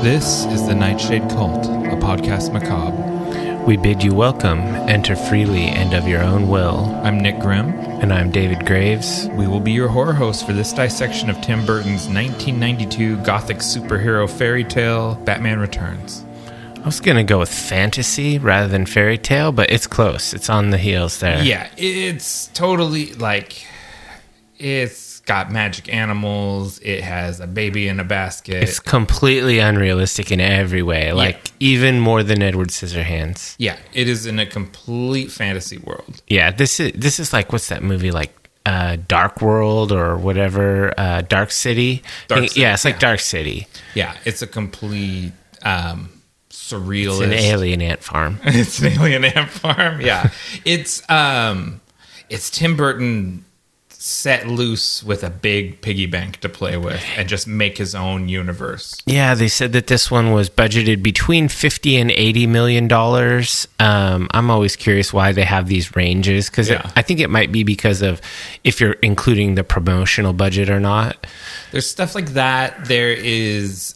This is the Nightshade Cult, a podcast macabre. We bid you welcome, enter freely and of your own will. I'm Nick Grimm. And I'm David Graves. We will be your horror hosts for this dissection of Tim Burton's 1992 gothic superhero fairy tale, Batman Returns. I was going to go with fantasy rather than fairy tale, but it's close. It's on the heels there. Yeah, it's totally it's got magic animals. It has a baby in a basket. It's completely unrealistic in every way, even more than Edward Scissorhands. Yeah, it is in a complete fantasy world. Yeah, this is like, what's that movie, Dark World or whatever, Dark City? Yeah, it's like Dark City. Yeah, it's a complete surrealist. It's an alien ant farm. It's an alien ant farm. Yeah, it's Tim Burton set loose with a big piggy bank to play with and just make his own universe. Yeah, they said that this one was budgeted between $50 and $80 million. I'm always curious why they have these ranges, because I think it might be because of if you're including the promotional budget or not. There's stuff like that. There is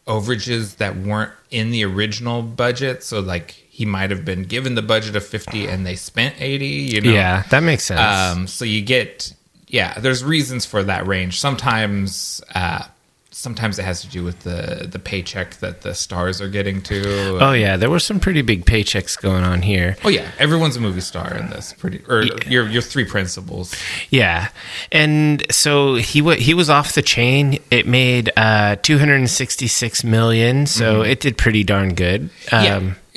overages that weren't in the original budget, so he might have been given the budget of 50 and they spent 80, Yeah, that makes sense. So you get, there's reasons for that range. Sometimes it has to do with the paycheck that the stars are getting to. Oh yeah, there were some pretty big paychecks going on here. Oh yeah, everyone's a movie star in this. Your three principals. Yeah, and so he was off the chain. It made $266 million, so it did pretty darn good.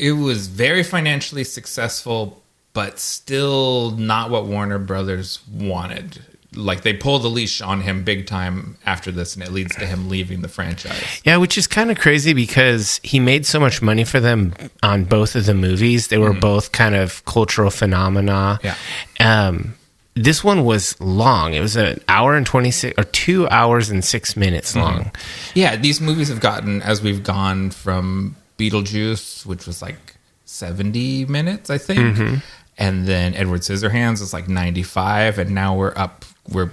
It was very financially successful, but still not what Warner Brothers wanted. They pull the leash on him big time after this, and it leads to him leaving the franchise. Yeah, which is kind of crazy because he made so much money for them on both of the movies. They were both kind of cultural phenomena. Yeah. This one was long. It was an hour and 26 or 2 hours and 6 minutes long. Yeah, these movies have gotten, as we've gone from Beetlejuice, which was 70 minutes, I think. And then Edward Scissorhands is 95, and now we're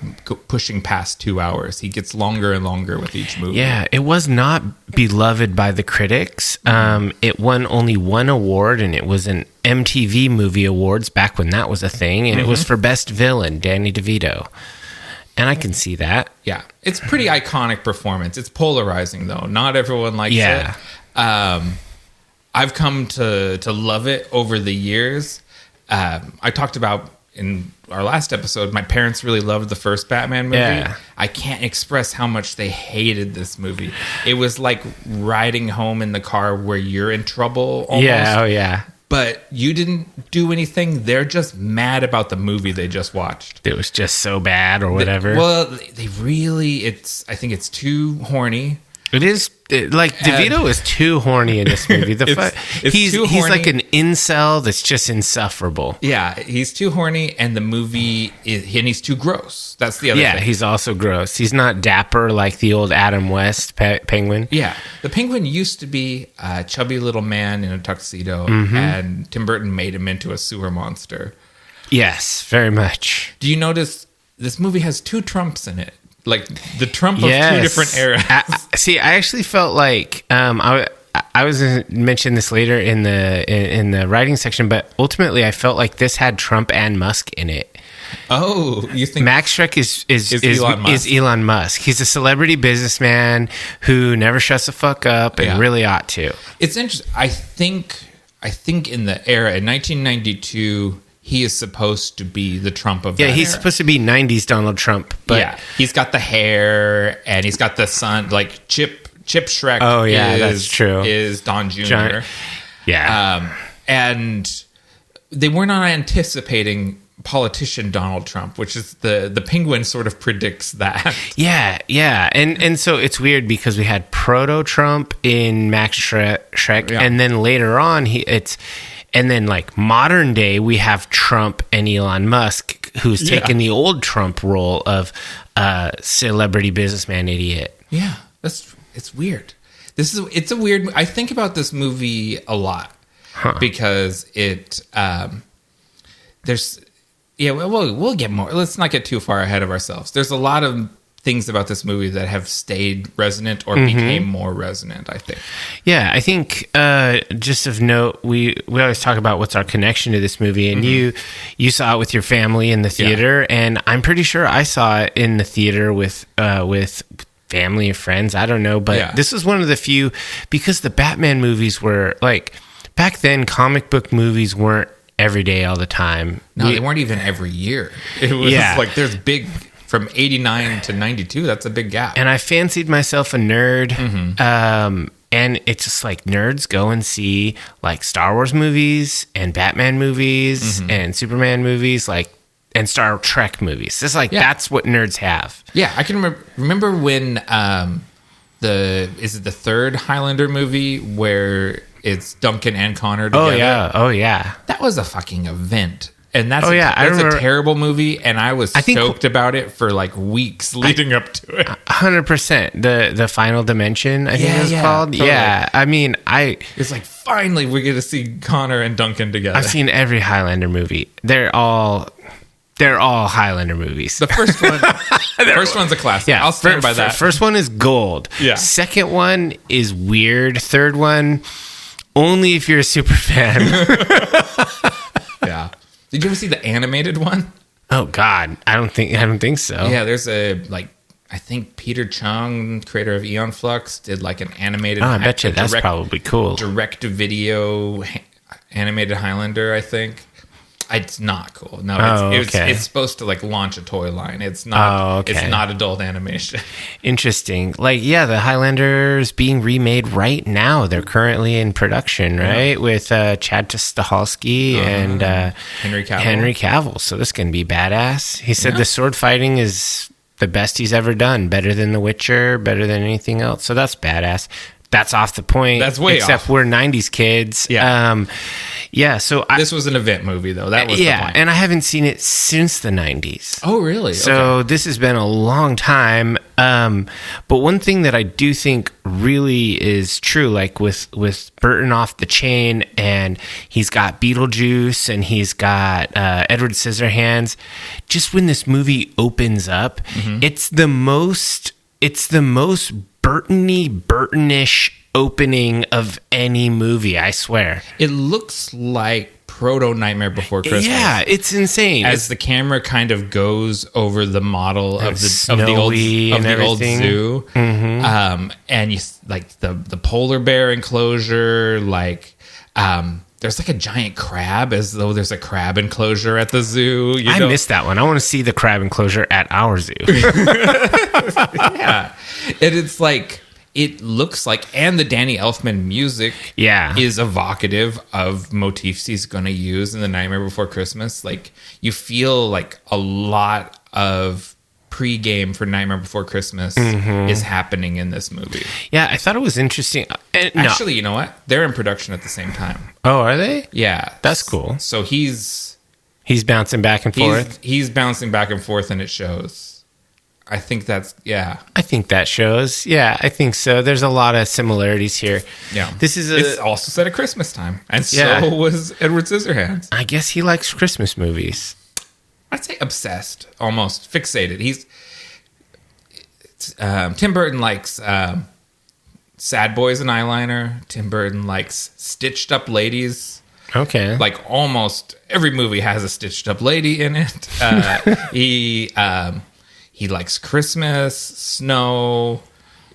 pushing past 2 hours. He gets longer and longer with each movie. Yeah, it was not beloved by the critics. It won only one award, and it was an MTV Movie Awards back when that was a thing, and it was for Best Villain, Danny DeVito. And I can see that. Yeah, it's pretty iconic performance. It's polarizing, though. Not everyone likes it. I've come to love it over the years. I talked about in our last episode, my parents really loved the first Batman movie. Yeah. I can't express how much they hated this movie. It was like riding home in the car where you're in trouble almost. Yeah, oh yeah. But you didn't do anything. They're just mad about the movie they just watched. It was just so bad or whatever. They really, I think it's too horny. It is DeVito is too horny in this movie. He's like an incel that's just insufferable. Yeah, he's too horny, and the movie he's too gross. That's the other thing. Yeah, he's also gross. He's not dapper like the old Adam West Penguin. Yeah, the Penguin used to be a chubby little man in a tuxedo, and Tim Burton made him into a sewer monster. Yes, very much. Do you notice this movie has two Trumps in it? The Trump of two different eras. I actually felt like I was going to mention this later in the writing section, but ultimately I felt like this had Trump and Musk in it. Oh, you think Max Schreck is Elon Musk? He's a celebrity businessman who never shuts the fuck up and really ought to. It's interesting. I think in the era in 1992. He is supposed to be the Trump of that era. He's supposed to be 90s Donald Trump. But he's got the hair and he's got the son, Chip Schreck. Oh, yeah, that's true. Is Don Jr. And they were not anticipating politician Donald Trump, which is the Penguin sort of predicts that. Yeah. And so it's weird because we had proto-Trump in Max Schreck, and then later on, and then modern day, we have Trump and Elon Musk, who's taken the old Trump role of celebrity businessman idiot. Yeah, it's weird. It's a weird. I think about this movie a lot because we'll get more. Let's not get too far ahead of ourselves. There's a lot of things about this movie that have stayed resonant or became more resonant, I think. Yeah, I think just of note, we always talk about what's our connection to this movie, and you saw it with your family in the theater, and I'm pretty sure I saw it in the theater with family or friends. I don't know, but this was one of the few, because the Batman movies were like, back then, comic book movies weren't every day all the time. No, they weren't even every year. It was like there's big. From 89 to 92, that's a big gap. And I fancied myself a nerd. And it's just like nerds go and see like Star Wars movies and Batman movies and Superman movies, like, and Star Trek movies. It's like, that's what nerds have. Yeah, I can remember when is it the third Highlander movie where it's Duncan and Connor together? Oh, yeah. That was a fucking event. And that's that's a terrible movie, and I was stoked about it for like weeks leading up to it. 100%. The Final Dimension, I think it was called. Totally. Yeah, I mean, it's like, finally we get to see Connor and Duncan together. I've seen every Highlander movie. They're all Highlander movies. The first one, first one's a classic. Yeah, I'll stand by that. First one is gold. Yeah. Second one is weird. Third one, only if you're a super fan. Yeah. Did you ever see the animated one? Oh God, I don't think so. Yeah, there's I think Peter Chung, creator of Aeon Flux, did like an animated. Oh, I bet you that's probably cool. Direct to video animated Highlander, I think. It's not cool. No, it's supposed to like launch a toy line. It's not. It's not adult animation. Interesting. Like, the Highlanders being remade right now. They're currently in production, right, with Chad Stahelski and Henry Cavill. So this can be badass. He said the sword fighting is the best he's ever done. Better than The Witcher. Better than anything else. So that's badass. That's off the point. That's way except off. We're 90s kids. Yeah. So this was an event movie, though. That was the point. And I haven't seen it since the 90s. Oh, really? So this has been a long time. But one thing that I do think really is true, like with Burton off the chain, and he's got Beetlejuice, and he's got Edward Scissorhands. Just when this movie opens up, it's the most Burtonish opening of any movie, I swear. It looks like proto Nightmare Before Christmas. Yeah, it's insane. As the camera kind of goes over the model of the old zoo, and you like the polar bear enclosure, like there's like a giant crab, as though there's a crab enclosure at the zoo. I missed that one. I want to see the crab enclosure at our zoo. Yeah, and it's like, it looks like, and the Danny Elfman music is evocative of motifs he's going to use in the Nightmare Before Christmas. Like, you feel like a lot of pregame for Nightmare Before Christmas is happening in this movie. Yeah, I thought it was interesting. Actually, you know what? They're in production at the same time. Oh, are they? Yeah. That's cool. So he's bouncing back and forth. He's bouncing back and forth, and it shows. I think that's, I think that shows. Yeah, I think so. There's a lot of similarities here. Yeah. It's also set at Christmas time. And so was Edward Scissorhands. I guess he likes Christmas movies. I'd say obsessed, almost fixated. Tim Burton likes sad boys and eyeliner. Tim Burton likes stitched up ladies. Okay. Like, almost every movie has a stitched up lady in it. He likes Christmas, snow,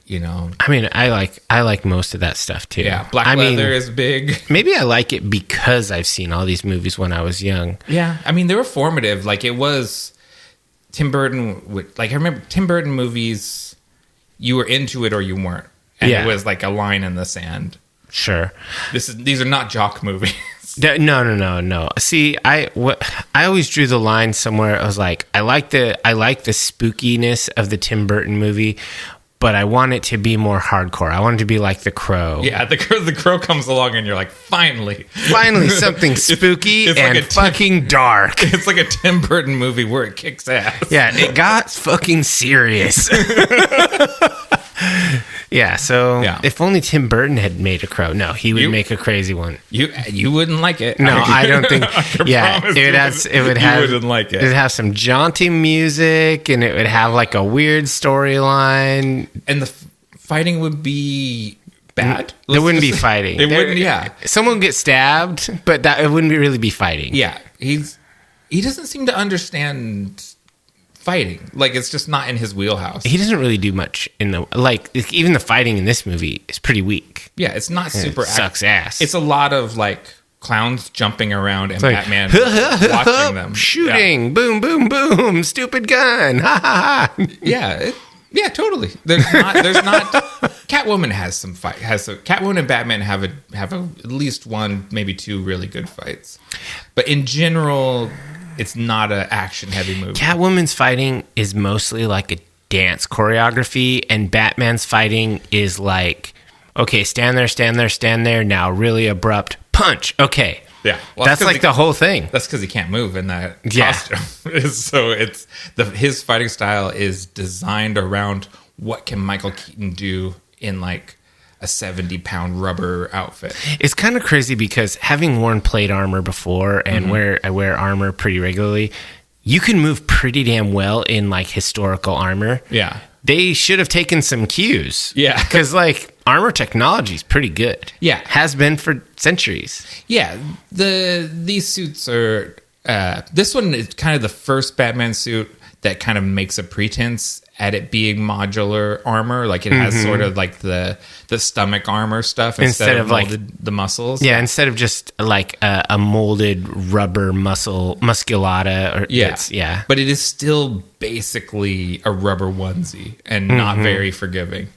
I mean, I like most of that stuff too. Yeah, black leather is big. Maybe I like it because I've seen all these movies when I was young. Yeah, I mean, they were formative. Like, it was Tim Burton. Like, I remember Tim Burton movies, you were into it or you weren't. And it was like a line in the sand. Sure. These are not jock movies. No. See, I always drew the line somewhere. I was like, I like the spookiness of the Tim Burton movie, but I want it to be more hardcore. I want it to be like The Crow. Yeah, The Crow comes along, and you're like, finally something spooky it's and like fucking dark. It's like a Tim Burton movie where it kicks ass. Yeah, it got fucking serious. Yeah, so Yeah. if only Tim Burton had made a crow. No, he would make a crazy one. You wouldn't like it. No, I don't think. Yeah, it would have. You wouldn't like it. It would have some jaunty music, and it would have like a weird storyline. And the fighting would be bad. There wouldn't be fighting. It wouldn't. Yeah, someone would get stabbed, but it wouldn't really be fighting. Yeah, he doesn't seem to understand fighting. Like, it's just not in his wheelhouse. He doesn't really do much in the even the fighting in this movie is pretty weak. Yeah, it's not super. Sucks ass. It's a lot of like clowns jumping around and Batman watching them shooting. Yeah. Boom, boom, boom. Stupid gun. Ha ha ha. Yeah, totally. There's not. Catwoman has some fight. Catwoman and Batman have at least one, maybe two really good fights, but in general, it's not an action-heavy movie. Catwoman's fighting is mostly like a dance choreography, and Batman's fighting is like, okay, stand there, now really abrupt punch. Okay. Yeah. Well, that's like the whole thing. That's because he can't move in that costume. So his fighting style is designed around what can Michael Keaton do in like a 70-pound rubber outfit. It's kind of crazy because having worn plate armor before and I wear armor pretty regularly, you can move pretty damn well in like historical armor. Yeah. They should have taken some cues. Yeah. Because like armor technology is pretty good. Yeah. Has been for centuries. Yeah. These suits are, this one is kind of the first Batman suit that kind of makes a pretense at it being modular armor. Like it has sort of like the stomach armor stuff instead of like the muscles. Yeah, instead of just like a molded rubber musculata. Yeah. But it is still basically a rubber onesie and not very forgiving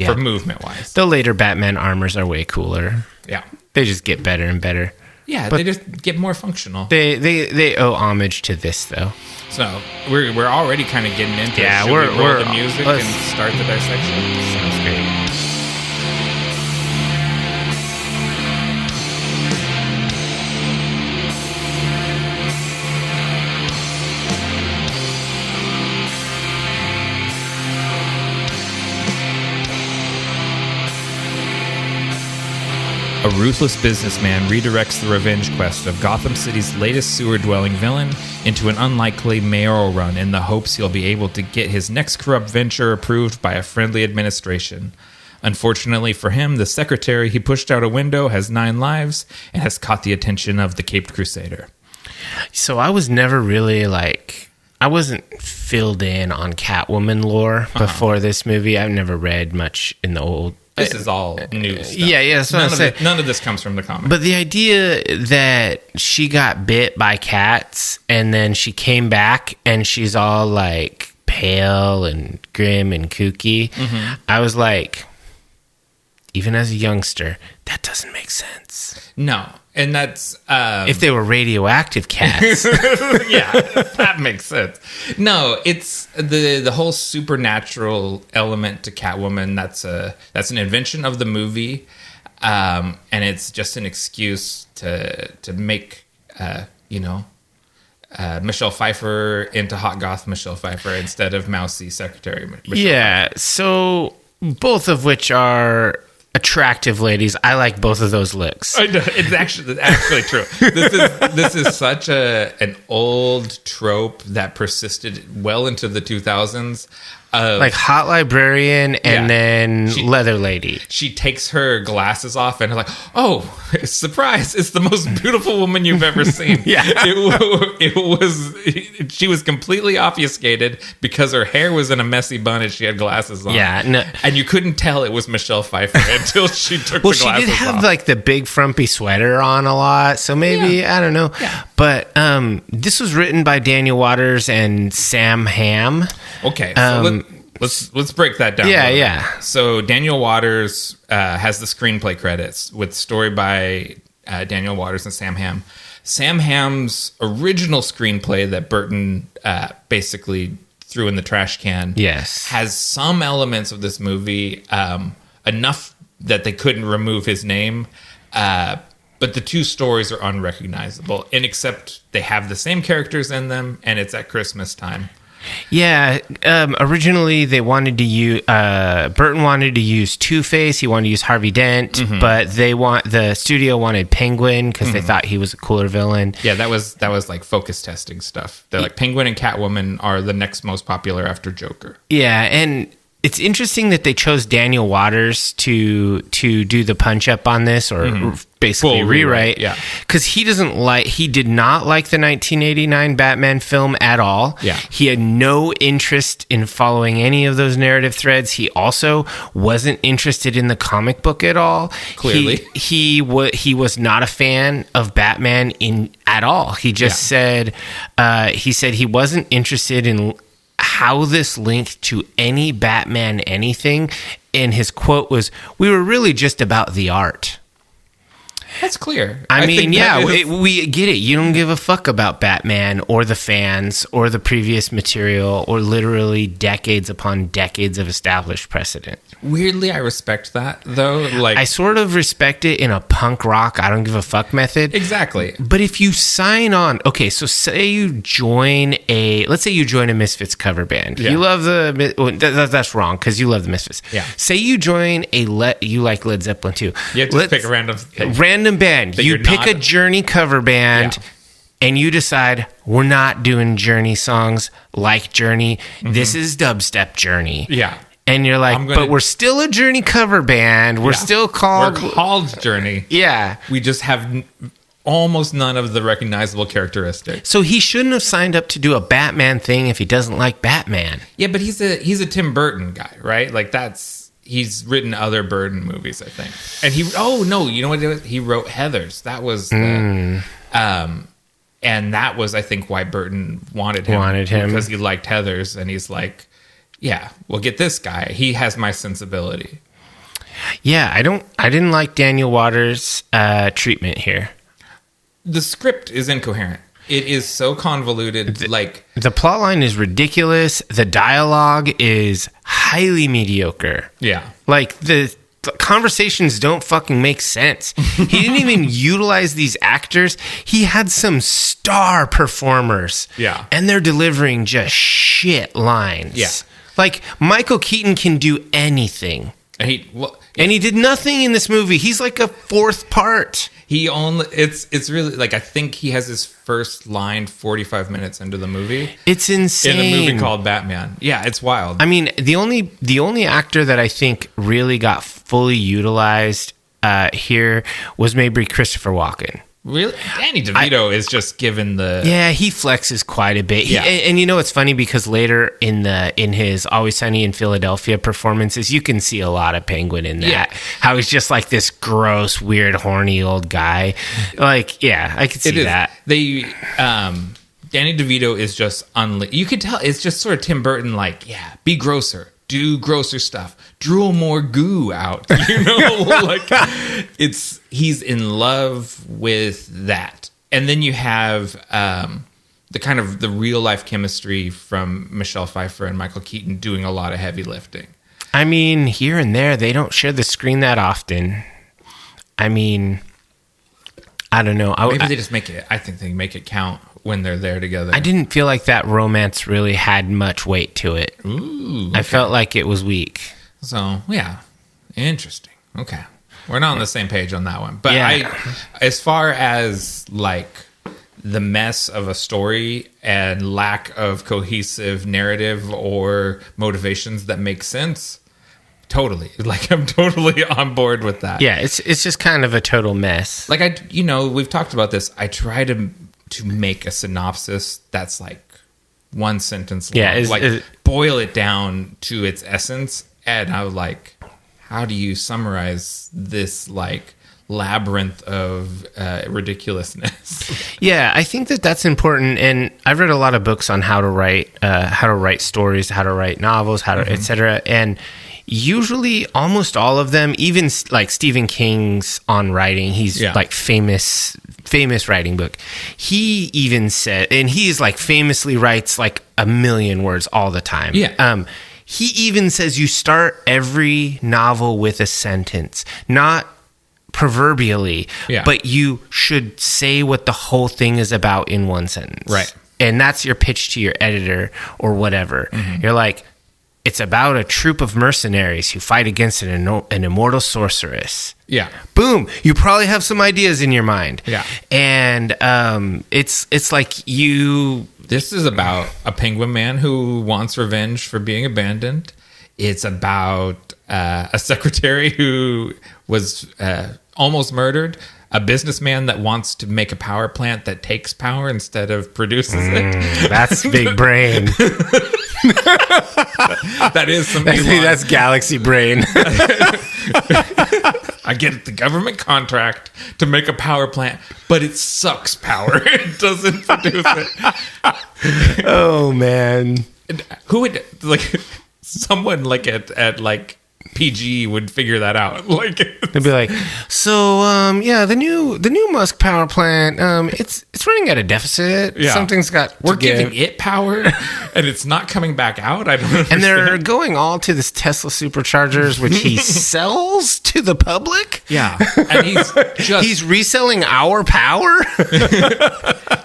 for movement wise. The later Batman armors are way cooler. Yeah. They just get better and better. Yeah, but they just get more functional. They owe homage to this though. So we're already kind of getting into it. Should we roll the music and start the dissection? Sounds great. A ruthless businessman redirects the revenge quest of Gotham City's latest sewer-dwelling villain into an unlikely mayoral run in the hopes he'll be able to get his next corrupt venture approved by a friendly administration. Unfortunately for him, the secretary he pushed out a window has 9 lives and has caught the attention of the Caped Crusader. So I was never really I wasn't filled in on Catwoman lore before this movie. I've never read much in the old. This is all new stuff. Yeah. So none of this comes from the comic. But the idea that she got bit by cats and then she came back and she's all like pale and grim and kooky, I was like, even as a youngster, that doesn't make sense. No. And that's... if they were radioactive cats. Yeah, that makes sense. No, it's the whole supernatural element to Catwoman. That's an invention of the movie. And it's just an excuse to make, Michelle Pfeiffer into hot goth Michelle Pfeiffer instead of mousy secretary Michelle Pfeiffer. So both of which are... attractive ladies. I like both of those looks. I know, it's actually true. This is such an old trope that persisted well into the 2000s. Like hot librarian and then leather lady. She takes her glasses off and like, oh, surprise! It's the most beautiful woman you've ever seen. She was completely obfuscated because her hair was in a messy bun and she had glasses on. Yeah, no. And you couldn't tell it was Michelle Pfeiffer until she took the glasses off. Well, she did have like the big frumpy sweater on a lot, so maybe I don't know. Yeah. But this was written by Daniel Waters and Sam Hamm. Okay, so let's break that down. Yeah. So Daniel Waters has the screenplay credits with story by Daniel Waters and Sam Hamm. Sam Hamm's original screenplay that Burton basically threw in the trash can has some elements of this movie, enough that they couldn't remove his name, but the two stories are unrecognizable, and except they have the same characters in them, and it's at Christmas time. Yeah, originally they wanted to use Burton wanted to use Two-Face. He wanted to use Harvey Dent, but the studio wanted Penguin because they thought he was a cooler villain. Yeah, that was like focus testing stuff. They're like Penguin and Catwoman are the next most popular after Joker. Yeah, and it's interesting that they chose Daniel Waters to do the punch up on this, or basically rewrite. Yeah, because he did not like the 1989 Batman film at all. Yeah, he had no interest in following any of those narrative threads. He also wasn't interested in the comic book at all. Clearly, he was not a fan of Batman at all. He just said he wasn't interested in how this linked to any Batman anything, and his quote was, "We were really just about the art." That's clear. I mean, we get it. You don't give a fuck about Batman or the fans or the previous material or literally decades upon decades of established precedent. Weirdly, I respect that, though. Like, I sort of respect it in a punk rock, I don't give a fuck method. Exactly. But if you sign on, okay, so let's say you join a Misfits cover band. Yeah. You love that's wrong because you love the Misfits. Yeah. Say you join you like Led Zeppelin too. You have to pick a random band. You pick a Journey cover band. Yeah. And you decide, we're not doing Journey songs like Journey. This is dubstep Journey. Yeah. And you're like, but we're still a Journey cover band. We're still called... We're called Journey. Yeah. We just have almost none of the recognizable characteristics. So he shouldn't have signed up to do a Batman thing if he doesn't like Batman. Yeah, but he's a Tim Burton guy, right? Like, he's written other Burton movies, I think. And you know what it was? He wrote Heathers. That was and that was, I think, why Burton wanted him. Because he liked Heathers, and he's like, yeah, we'll get this guy. He has my sensibility. Yeah, I didn't like Daniel Waters' treatment here. The script is incoherent. It is so convoluted. The plot line is ridiculous. The dialogue is highly mediocre. Yeah. Like the conversations don't fucking make sense. He didn't even utilize these actors. He had some star performers. Yeah. And they're delivering just shit lines. Yeah. Like Michael Keaton can do anything. And he did nothing in this movie. He's like a fourth part. It's really like, I think he has his first line 45 minutes into the movie. It's insane. In a movie called Batman. Yeah, it's wild. I mean, the only actor that I think really got fully utilized here was maybe Christopher Walken. Really? Danny DeVito is just given the... Yeah, he flexes quite a bit. Yeah. And you know, it's funny because later in his Always Sunny in Philadelphia performances, you can see a lot of Penguin in that. Yeah. How he's just like this gross, weird, horny old guy. Like, yeah, I could see that. Danny DeVito is just... You could tell it's just sort of Tim Burton, like, yeah, be grosser. Do grosser stuff. Drool more goo out. You know, like he's in love with that. And then you have the kind of the real life chemistry from Michelle Pfeiffer and Michael Keaton doing a lot of heavy lifting. I mean, here and there, they don't share the screen that often. I mean, I don't know. Maybe they just make it. I think they make it count when they're there together. I didn't feel like that romance really had much weight to it. Ooh, okay. I felt like it was weak. So, yeah. Interesting. Okay. We're not on the same page on that one. But as far as like the mess of a story and lack of cohesive narrative or motivations that make sense, totally. Like, I'm totally on board with that. Yeah, it's just kind of a total mess. Like, we've talked about this. I try to make a synopsis that's like one sentence long. Yeah, boil it down to its essence. And I was like, how do you summarize this like labyrinth of ridiculousness? Yeah, I think that's important. And I've read a lot of books on how to write stories, how to write novels, etc. And usually almost all of them, even like Stephen King's On Writing, he's like famous writing book. He even said, and he's like famously writes like 1 million words all the time. Yeah. He even says you start every novel with a sentence, not proverbially, but you should say what the whole thing is about in one sentence. Right. and that's your pitch to your editor or whatever. Mm-hmm. You're like, it's about a troop of mercenaries who fight against an immortal sorceress. Yeah. Boom. You probably have some ideas in your mind. Yeah. And it's like you... This is about a penguin man who wants revenge for being abandoned. It's about a secretary who was almost murdered. A businessman that wants to make a power plant that takes power instead of produces it. That's big brain. That is some That's galaxy brain. I get the government contract to make a power plant, but it sucks power. It doesn't produce it. Oh, man. Who would, like, someone like at like PG would figure that out. Like, they'd be like, so the new Musk power plant, it's running at a deficit. Yeah. Something's got we're giving it power and it's not coming back out. I don't know. And they're going all to this Tesla superchargers, which he sells to the public. Yeah. And he's reselling our power.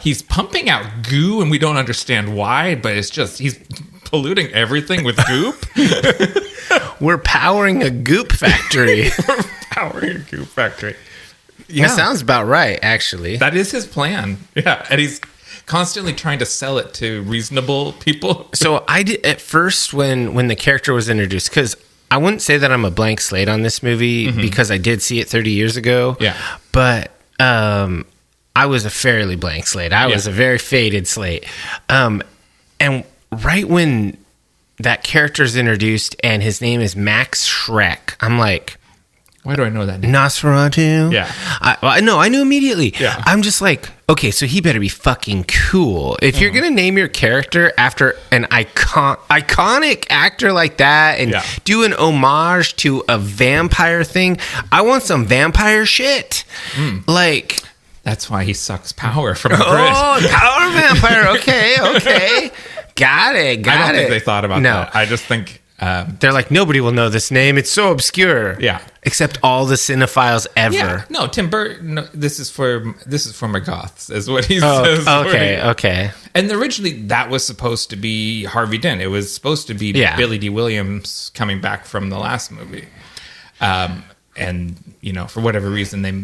He's pumping out goo and we don't understand why, but it's just he's polluting everything with goop. We're powering a goop factory. We're powering a goop factory. Yeah. That sounds about right, actually. That is his plan. Yeah. And he's constantly trying to sell it to reasonable people. So I did at first when the character was introduced, because I wouldn't say that I'm a blank slate on this movie because I did see it 30 years ago. Yeah. But I was a fairly blank slate. I was a very faded slate. And right when that character's introduced and his name is Max Schreck, I'm like, why do I know that name? Nosferatu? Yeah. I knew immediately. Yeah. I'm just like, okay, so he better be fucking cool. If you're going to name your character after an iconic actor like that and do an homage to a vampire thing, I want some vampire shit. Like... That's why he sucks power from the grid. Oh, power vampire. Okay. Got it. I don't think they thought about that. I just think... they're like, nobody will know this name. It's so obscure. Yeah. Except all the cinephiles ever. Yeah. No, Tim Burton, no, this is for my goths, is what he says. Okay. And originally that was supposed to be Harvey Dent. It was supposed to be Billy D. Williams coming back from the last movie. And, for whatever reason, they,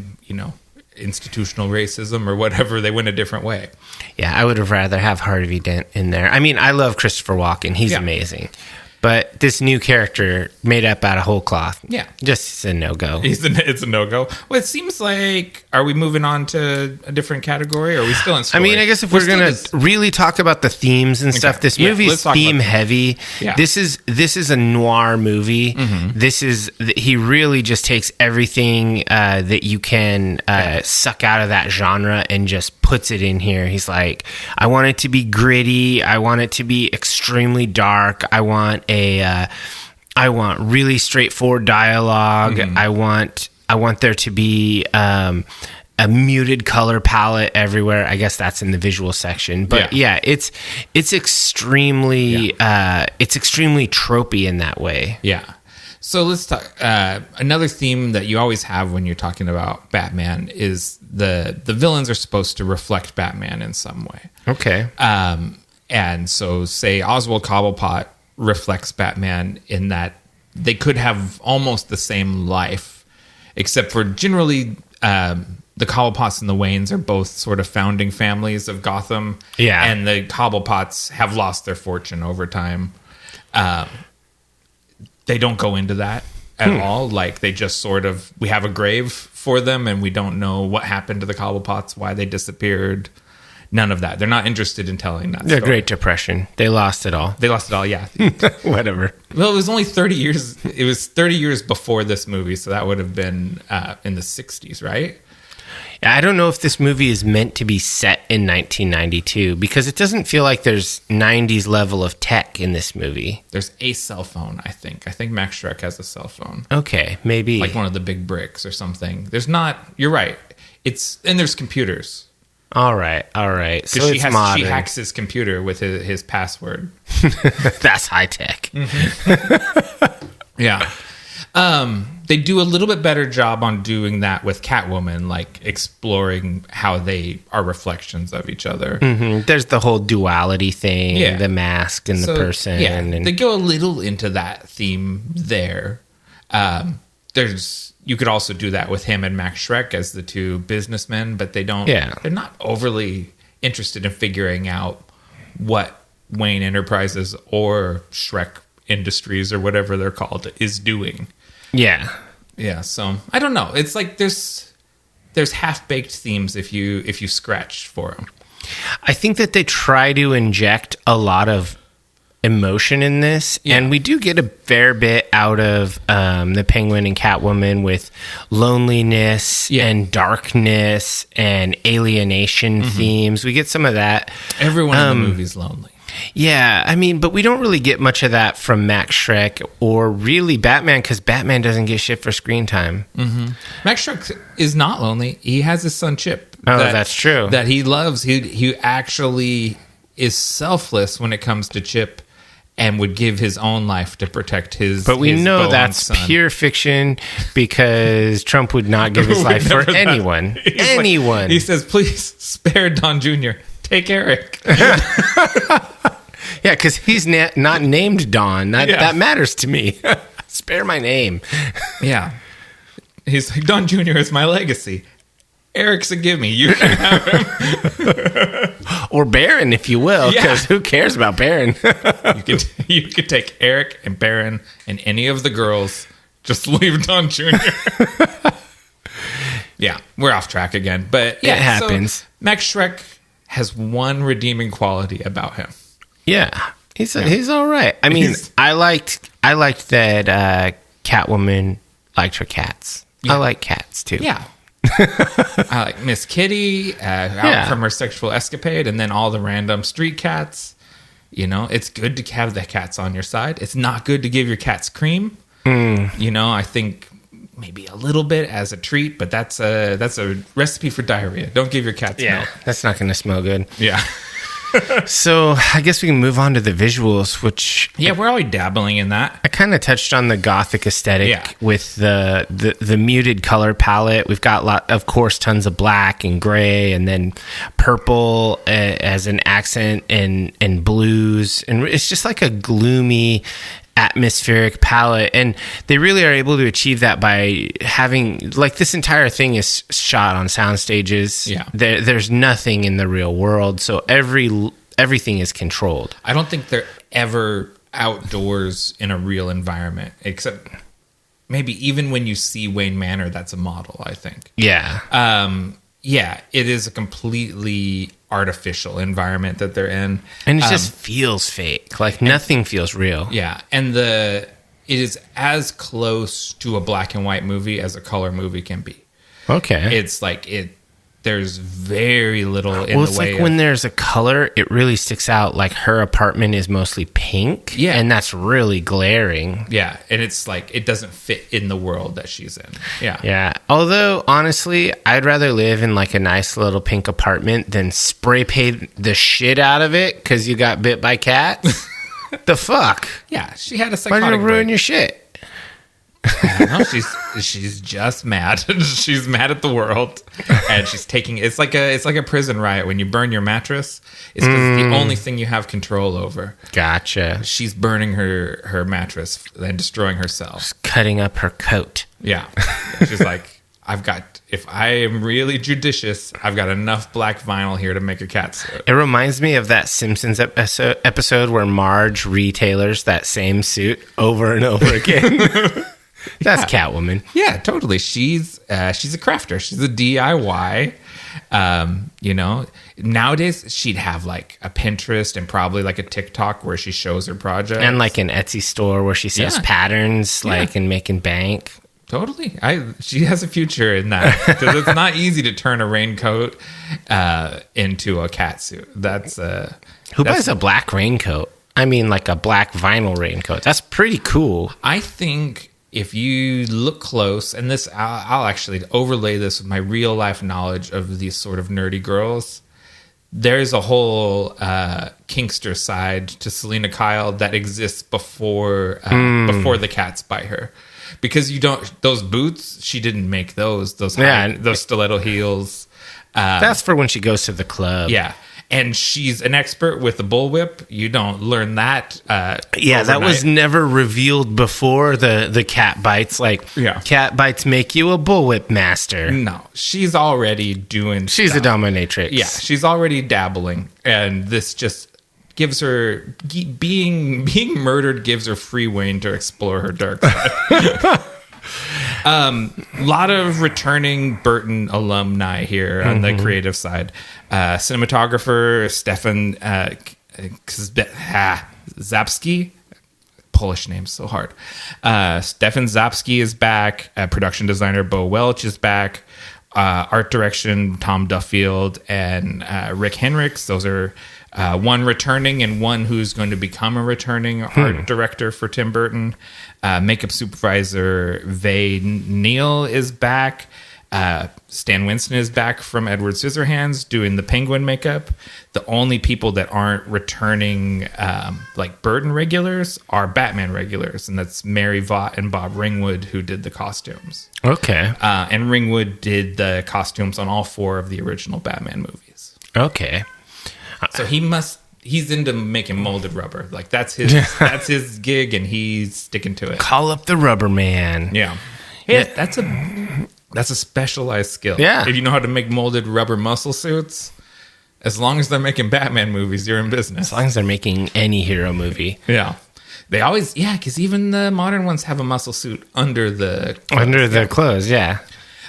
institutional racism or whatever, they went a different way. Yeah, I would have rather have Harvey Dent in there. I mean, I love Christopher Walken. He's amazing. But this new character made up out of whole cloth. Yeah. Just a no-go. It's a no-go. Well, it seems like, are we moving on to a different category, or are we still in story? I mean, I guess if we're going to really talk about the themes and stuff, this movie is theme-heavy. Yeah. This is a noir movie. He really just takes everything that you can suck out of that genre and just puts it in here. He's like, I want it to be gritty. I want it to be extremely dark. I want really straightforward dialogue. I want there to be a muted color palette everywhere. I guess that's in the visual section. But it's extremely tropey in that way. Yeah. So let's talk. Another theme that you always have when you're talking about Batman is the villains are supposed to reflect Batman in some way. Okay. And so, say Oswald Cobblepot reflects Batman in that they could have almost the same life, except for generally the Cobblepots and the Waynes are both sort of founding families of Gotham. Yeah. And the Cobblepots have lost their fortune over time. They don't go into that at all. Like, they just sort of, we have a grave for them and we don't know what happened to the Cobblepots, why they disappeared. None of that. They're not interested in telling that The story. Great Depression. They lost it all. Yeah. Whatever. Well, it was only 30 years. It was 30 years before this movie, so that would have been in the 60s, right? I don't know if this movie is meant to be set in 1992 because it doesn't feel like there's 90s level of tech in this movie. There's a cell phone, I think. I think Max Schreck has a cell phone. Okay, maybe. Like one of the big bricks or something. There's not... You're right. And there's computers. All right. So it's modern. She hacks his computer with his password. That's high tech. Yeah. They do a little bit better job on doing that with Catwoman, like exploring how they are reflections of each other. Mm-hmm. There's the whole duality thing, the mask and the person. Yeah, and they go a little into that theme there. You could also do that with him and Max Schreck as the two businessmen, but they don't. Yeah. They're not overly interested in figuring out what Wayne Enterprises or Schreck Industries or whatever they're called is doing. Yeah. Yeah, so I don't know. It's like there's half-baked themes if you scratch for them. I think that they try to inject a lot of emotion in this, and we do get a fair bit out of the Penguin and Catwoman with loneliness and darkness and alienation themes. We get some of that. Everyone in the movie's lonely. Yeah, I mean, but we don't really get much of that from Max Schreck or really Batman, because Batman doesn't get shit for screen time. Mm-hmm. Max Schreck is not lonely. He has his son Chip. That's true. That he loves. He actually is selfless when it comes to Chip and would give his own life to protect his. But we know that's son. Pure fiction, because Trump would not give his life for anyone. Anyone. Like, he says, please spare Don Jr., take Eric. Yeah, because he's not named Don. That matters to me. Spare my name. Yeah. He's like, Don Jr. is my legacy. Eric's a gimme. You can have him. Or Baron, if you will, because who cares about Baron? you could take Eric and Baron and any of the girls. Just leave Don Jr. Yeah, we're off track again. But it happens. So Max Schreck has one redeeming quality about him. Yeah, he's all right. I mean, I liked that Catwoman liked her cats. Yeah. I like cats too. Yeah. I like Miss Kitty out from her sexual escapade, and then all the random street cats. You know, it's good to have the cats on your side. It's not good to give your cats cream. You know, I think maybe a little bit as a treat, but that's a recipe for diarrhea. Don't give your cats milk. That's not going to smell good. Yeah. So I guess we can move on to the visuals, which we're always dabbling in that. I kind of touched on the gothic aesthetic with the muted color palette. We've got of course tons of black and gray, and then purple as an accent, and blues, and it's just like a gloomy atmospheric palette, and they really are able to achieve that by having, like, this entire thing is shot on sound stages. There's nothing in the real world, so everything is controlled. I don't think they're ever outdoors in a real environment, except maybe even when you see Wayne Manor, that's a model, I think. It is a completely artificial environment that they're in. And it just feels fake. Like, nothing feels real. Yeah. And it is as close to a black and white movie as a color movie can be. Okay. It's like there's very little in the way. Well, it's like when there's a color, it really sticks out. Like, her apartment is mostly pink. Yeah. And that's really glaring. Yeah. And it's like, it doesn't fit in the world that she's in. Yeah. Yeah. Although, honestly, I'd rather live in like a nice little pink apartment than spray paint the shit out of it because you got bit by cats. The fuck? Yeah. She had a psychotic break. Why did you ruin break. your shit? I don't know. She's just mad. She's mad at the world, and she's taking. It's like a prison riot when you burn your mattress. It's because it's the only thing you have control over. Gotcha. She's burning her mattress and destroying herself. Just cutting up her coat. Yeah, she's like, if I am really judicious, I've got enough black vinyl here to make a cat suit. It reminds me of that Simpsons episode where Marge retailers that same suit over and over again. That's Catwoman. Yeah, totally. She's a crafter. She's a DIY. You know, nowadays she'd have like a Pinterest and probably like a TikTok where she shows her projects, and like an Etsy store where she sells patterns, and making bank. Totally. She has a future in that, because it's not easy to turn a raincoat into a cat suit. Who buys a black raincoat? I mean, like a black vinyl raincoat. That's pretty cool. I think if you look close, and this, I'll actually overlay this with my real life knowledge of these sort of nerdy girls. There's a whole Kinkster side to Selena Kyle that exists before the cats bite her. because you don't, those boots, she didn't make those those stiletto heels. That's for when she goes to the club. Yeah. And she's an expert with the bullwhip. You don't learn that. That was never revealed before the cat bites. Cat bites make you a bullwhip master. No, she's already doing. She's a dominatrix. Yeah, she's already dabbling, and this just gives her being murdered gives her free rein to explore her dark side. A lot of returning Burton alumni here on the creative side. Cinematographer Stefan Zapsky. Polish name, so hard. Stefan Zapsky is back. Production designer Bo Welch is back. Art direction Tom Duffield and Rick Henricks. Those are one returning and one who's going to become a returning art director for Tim Burton. Makeup supervisor Vay Neal is back. Stan Winston is back from Edward Scissorhands doing the Penguin makeup. The only people that aren't returning like Burton regulars are Batman regulars, and that's Mary Vaught and Bob Ringwood who did the costumes. Okay. And Ringwood did the costumes on all 4 of the original Batman movies. Okay. So he's into making molded rubber. Like that's his gig, and he's sticking to it. Call up the rubber man. Yeah. That's a specialized skill. Yeah. If you know how to make molded rubber muscle suits, as long as they're making Batman movies, you're in business. As long as they're making any hero movie. Yeah. They always, because even the modern ones have a muscle suit under the clothes, yeah.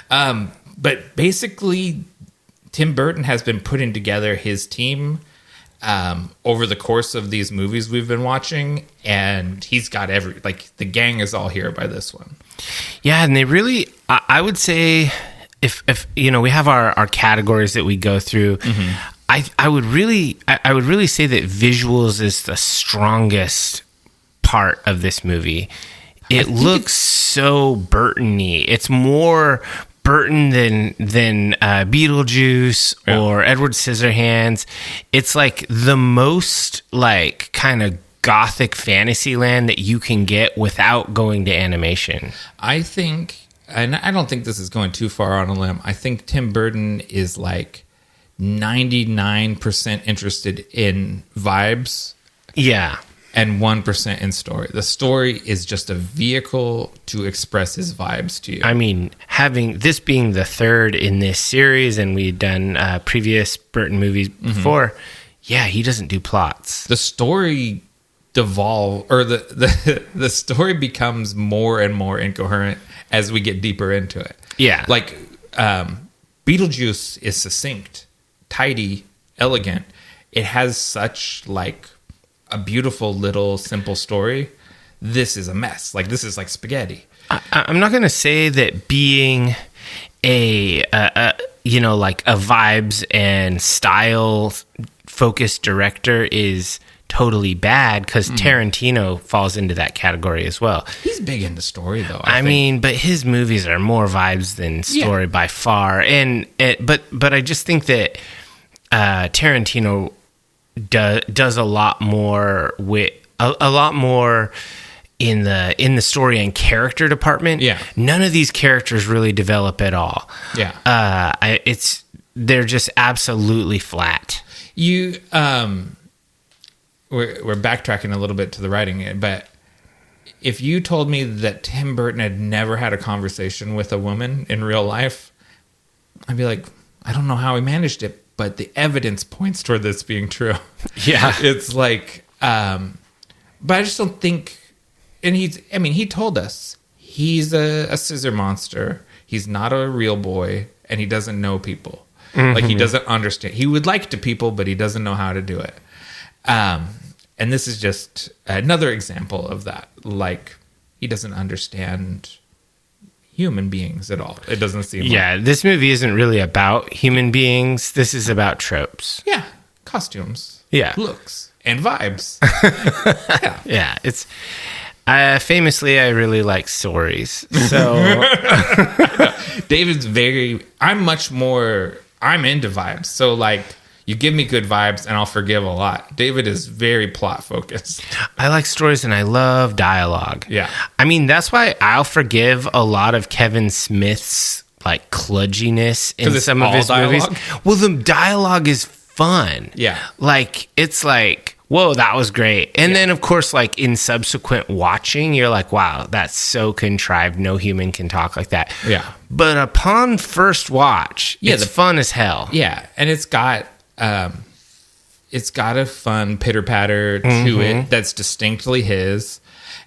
But basically, Tim Burton has been putting together his team over the course of these movies we've been watching, and he's got the gang is all here by this one. Yeah, and they really, I would say, if we have our categories that we go through, I would really say that visuals is the strongest part of this movie. It looks so Burton-y. It's more Burton than Beetlejuice or Edward Scissorhands. It's like the most like kind of gothic fantasy land that you can get without going to animation. I think, and I don't think this is going too far on a limb, I think Tim Burton is like 99% interested in vibes. Yeah. And 1% in story. The story is just a vehicle to express his vibes to you. I mean, having this being the third in this series, and we'd done previous Burton movies before, he doesn't do plots. The story the story becomes more and more incoherent as we get deeper into it. Yeah. Like, Beetlejuice is succinct, tidy, elegant. It has such, like, a beautiful little simple story. This is a mess. Like, this is like spaghetti. I'm not going to say that being a vibes and style focused director is totally bad, because Tarantino falls into that category as well. He's big into story, though. I mean, but his movies are more vibes than story by far. But I just think that Tarantino does a lot more with a lot more in the story and character department. Yeah, none of these characters really develop at all. Yeah, they're just absolutely flat. We're backtracking a little bit to the writing, but if you told me that Tim Burton had never had a conversation with a woman in real life, I'd be like, I don't know how he managed it, but the evidence points toward this being true. Yeah. It's like, but I just don't think, and he told us he's a scissor monster. He's not a real boy, and he doesn't know people. Like, he doesn't understand. He would like to people, but he doesn't know how to do it. And this is just another example of that. Like, he doesn't understand human beings at all. It doesn't seem like. This movie isn't really about human beings. This is about tropes. Yeah. Costumes. Yeah. Looks. And vibes. Yeah. It's famously, I really like stories. So David's I'm into vibes. So, like, You give me good vibes and I'll forgive a lot. David is very plot focused. I like stories and I love dialogue. Yeah. I mean, that's why I'll forgive a lot of Kevin Smith's like kludginess in some of his dialogue? movies. Well, the dialogue is fun. Yeah. Like, it's like, whoa, that was great. And then, of course, like in subsequent watching, you're like, wow, that's so contrived. No human can talk like that. Yeah. But upon first watch, it's fun as hell. Yeah. And it's got a fun pitter patter to it that's distinctly his.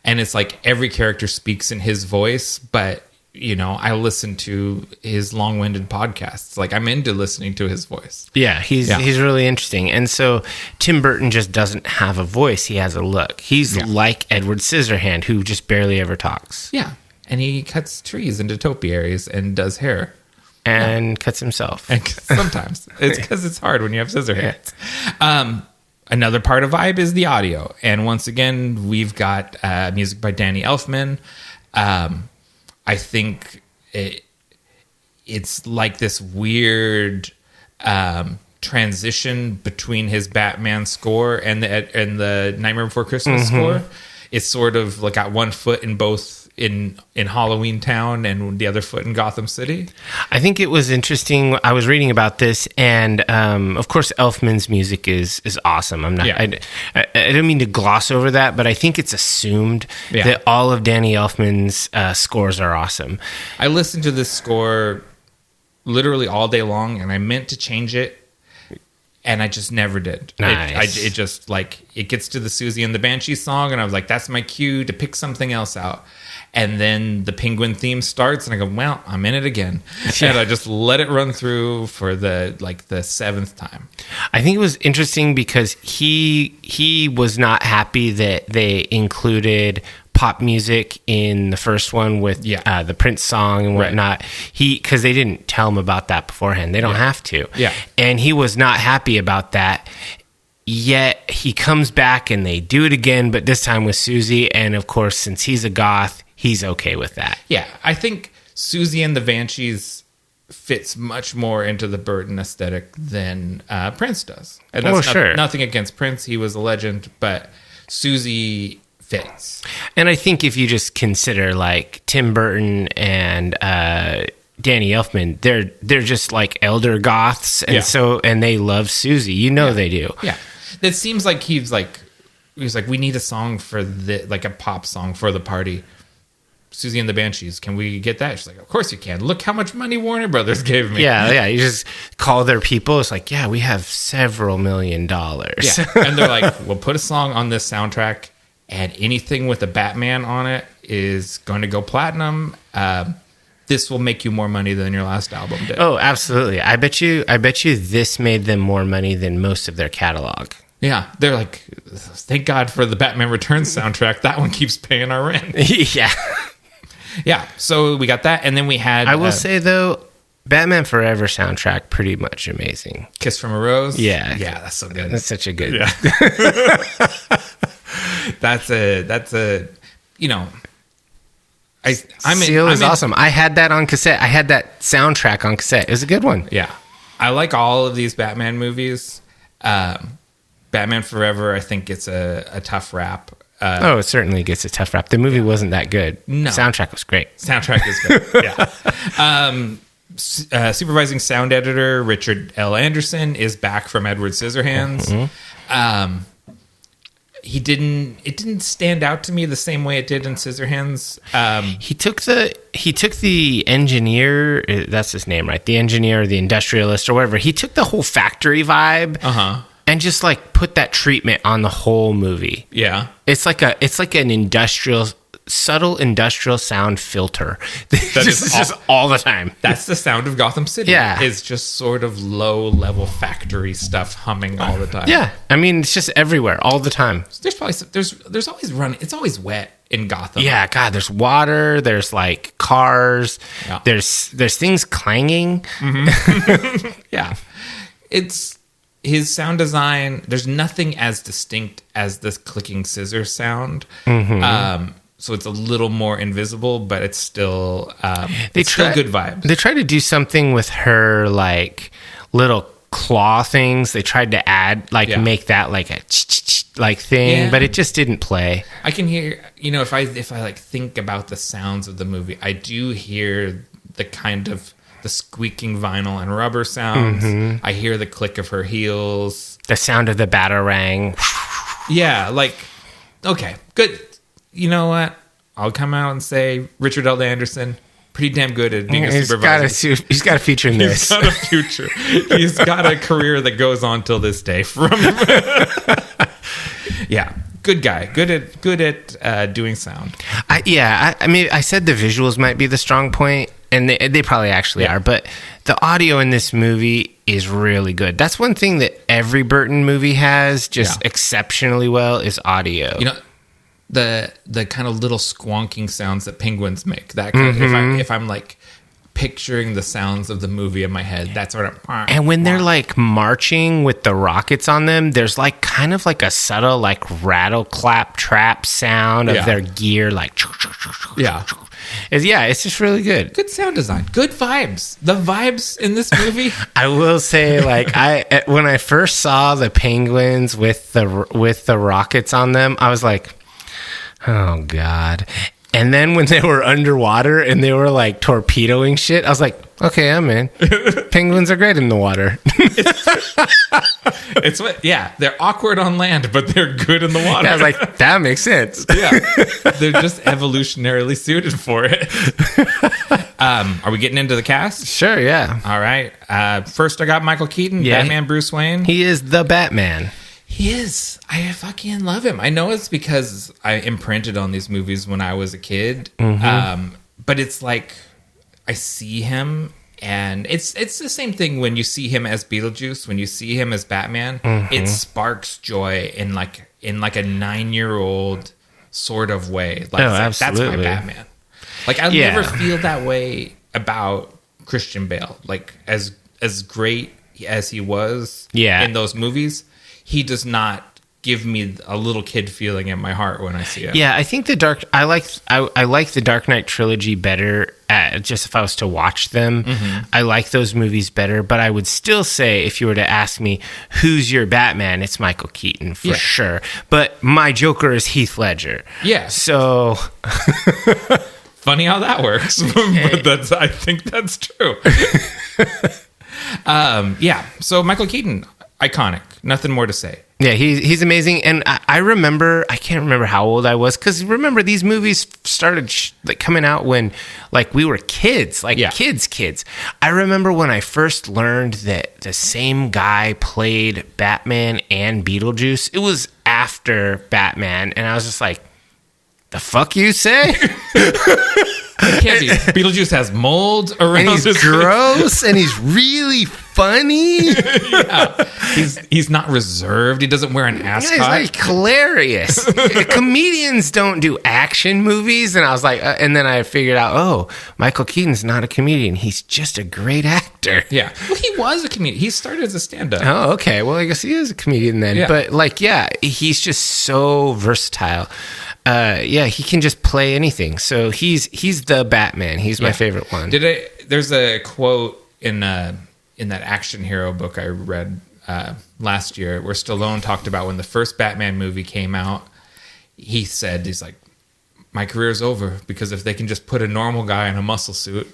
And it's like every character speaks in his voice, but I listen to his long-winded podcasts. Like, I'm into listening to his voice. Yeah, he's really interesting. And so Tim Burton just doesn't have a voice. He has a look. He's like Edward Scissorhand, who just barely ever talks. Yeah. And he cuts trees into topiaries and does hair. And cuts himself. And sometimes. It's because it's hard when you have scissor hands. Another part of Vibe is the audio. And once again, we've got music by Danny Elfman. I think it's like this weird transition between his Batman score and the Nightmare Before Christmas score. It's sort of like got one foot in both in Halloween Town and the other foot in Gotham City. I think it was interesting. I was reading about this, and of course, Elfman's music is awesome. I'm not. I don't mean to gloss over that, but I think it's assumed that all of Danny Elfman's scores are awesome. I listened to this score literally all day long, and I meant to change it. And I just never did. Nice. It just it gets to the Susie and the Banshee song, and I was like, that's my cue to pick something else out. And then the Penguin theme starts, and I go, well, I'm in it again. Yeah. And I just let it run through for the seventh time. I think it was interesting because he was not happy that they included pop music in the first one with the Prince song and whatnot. Because they didn't tell him about that beforehand. They don't have to. Yeah. And he was not happy about that. Yet he comes back and they do it again, but this time with Susie. And of course, since he's a goth, he's okay with that. Yeah. I think Susie and the Banshees fits much more into the Burton aesthetic than Prince does. And that's nothing against Prince. He was a legend, but Susie fits. And I think if you just consider like Tim Burton and Danny Elfman, they're just like elder goths, and they love Susie. They do. Yeah, it seems like he's like we need a song for a pop song for the party. Susie and the Banshees, can we get that? She's like, of course you can. Look how much money Warner Brothers gave me. Yeah. You just call their people. It's like, we have several $1 million. Yeah, and they're like, we'll put a song on this soundtrack, and anything with a Batman on it is going to go platinum. This will make you more money than your last album did. Oh, absolutely. I bet you this made them more money than most of their catalog. Yeah, they're like, thank God for the Batman Returns soundtrack. That one keeps paying our rent. Yeah. Yeah, so we got that, and then we had... I will say, though, Batman Forever soundtrack, pretty much amazing. Kiss from a Rose? Yeah. Yeah, that's so good. That's such a good... Yeah. That's a Seal is awesome. I had that on cassette. I had that soundtrack on cassette. It was a good one. Yeah. I like all of these Batman movies. Batman Forever, I think, gets a tough rap. It certainly gets a tough rap. The movie wasn't that good. No. Soundtrack was great. Soundtrack is good. Yeah. Supervising sound editor Richard L. Anderson is back from Edward Scissorhands. Mm-hmm. It didn't stand out to me the same way it did in Scissorhands. He took the engineer, that's his name, right? The engineer, the industrialist, or whatever. He took the whole factory vibe and just like put that treatment on the whole movie. Yeah, it's like an subtle industrial sound filter. That is just all the time. That's the sound of Gotham City. Yeah, it's just sort of low level factory stuff humming all the time. Yeah, I mean it's just everywhere all the time. There's probably there's always running. It's always wet in Gotham. Yeah, God, there's water. There's like cars. Yeah. There's things clanging. Mm-hmm. Yeah, it's his sound design. There's nothing as distinct as this clicking scissor sound. Mm-hmm. So it's a little more invisible, but it's still still good vibes. They try to do something with her like little claw things. They tried to add, like, make that like a like thing, but it just didn't play. I can hear, if I like think about the sounds of the movie, I do hear the kind of the squeaking vinyl and rubber sounds. Mm-hmm. I hear the click of her heels, the sound of the batarang. Yeah, like, okay, good. You know what? I'll come out and say Richard L. Anderson, pretty damn good at being a supervisor. He's got a future in this. He's got a future. He's got a career that goes on till this day. Yeah, good guy. Good at doing sound. I mean, I said the visuals might be the strong point, and they probably actually are, but the audio in this movie is really good. That's one thing that every Burton movie has just exceptionally well is audio. The kind of little squonking sounds that penguins make. That kind of, if I'm like picturing the sounds of the movie in my head, that's sort of. And when they're like marching with the rockets on them, there's like kind of like a subtle like rattle clap trap sound of their gear, like it's just really good. Good sound design, good vibes. The vibes in this movie. I will say, like, when I first saw the penguins with the rockets on them, I was like, oh God. And then when they were underwater and they were like torpedoing shit, I was like, okay, I'm in. Penguins are great in the water. They're awkward on land, but they're good in the water. I was like, that makes sense. Yeah, they're just evolutionarily suited for it. Are we getting into the cast? Sure, yeah. All right. First, I got Michael Keaton, Batman Bruce Wayne. He is the Batman. He is. I fucking love him. I know it's because I imprinted on these movies when I was a kid. Mm-hmm. But it's like I see him, and it's the same thing when you see him as Beetlejuice. When you see him as Batman, it sparks joy in like a 9-year-old sort of way. Like, absolutely. That's my Batman. Like, I'll never feel that way about Christian Bale. Like, as great as he was in those movies, he does not give me a little kid feeling in my heart when I see it. Yeah, I think I like the Dark Knight trilogy better. Just if I was to watch them, I like those movies better. But I would still say, if you were to ask me who's your Batman, it's Michael Keaton for sure. But my Joker is Heath Ledger. Yeah. So funny how that works, but I think that's true. So Michael Keaton, iconic. Nothing more to say. Yeah, he's amazing. And I remember, I can't remember how old I was, because remember, these movies started coming out when like we were kids, kids. I remember when I first learned that the same guy played Batman and Beetlejuice. It was after Batman, and I was just like, the fuck you say? Can't be. Beetlejuice has mold around and he's gross and he's really funny. He's not reserved. He doesn't wear an ascot. He's like hilarious. Comedians don't do action movies. And I was like, and then I figured out, Michael Keaton's not a comedian. He's just a great actor. Yeah. Well, he was a comedian. He started as a stand-up. Oh, okay. Well, I guess he is a comedian then. Yeah. But he's just so versatile. He can just play anything. So he's the Batman. He's my favorite one. There's a quote in that action hero book I read last year where Stallone talked about when the first Batman movie came out. He said, he's like, my career's over because if they can just put a normal guy in a muscle suit,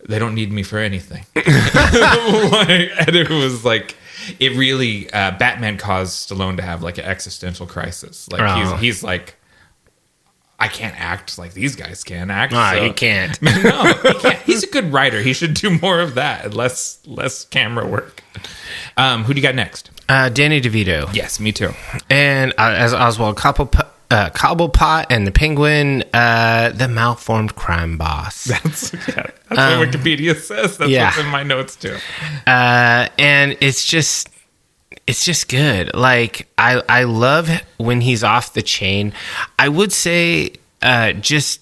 they don't need me for anything. And it was like, it really, Batman caused Stallone to have like an existential crisis. Like he's like, I can't act like these guys can act. He can't. No, he can't. He's a good writer. He should do more of that and less camera work. Who do you got next? Danny DeVito. Yes, me too. And as Oswald Cobblepot and the Penguin, the malformed crime boss. That's what Wikipedia says. That's what's in my notes too. And it's just good. Like, I love when he's off the chain. I would say, if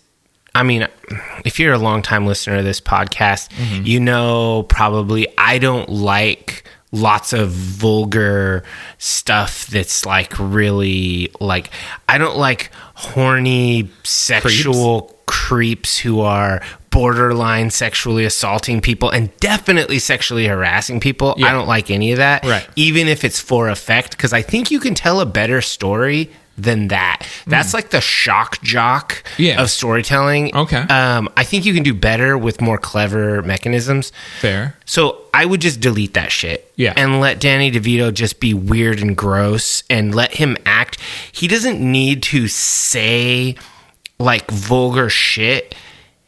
you're a longtime listener of this podcast, you know probably I don't like lots of vulgar stuff that's like really like, I don't like horny sexual creeps who are borderline sexually assaulting people and definitely sexually harassing people. I don't like any of that, right? Even if it's for effect, because I think you can tell a better story than that. That's like the shock jock of storytelling. Okay. I think you can do better with more clever mechanisms. Fair. So I would just delete that shit. Yeah. And let Danny DeVito just be weird and gross and let him act. He doesn't need to say like vulgar shit.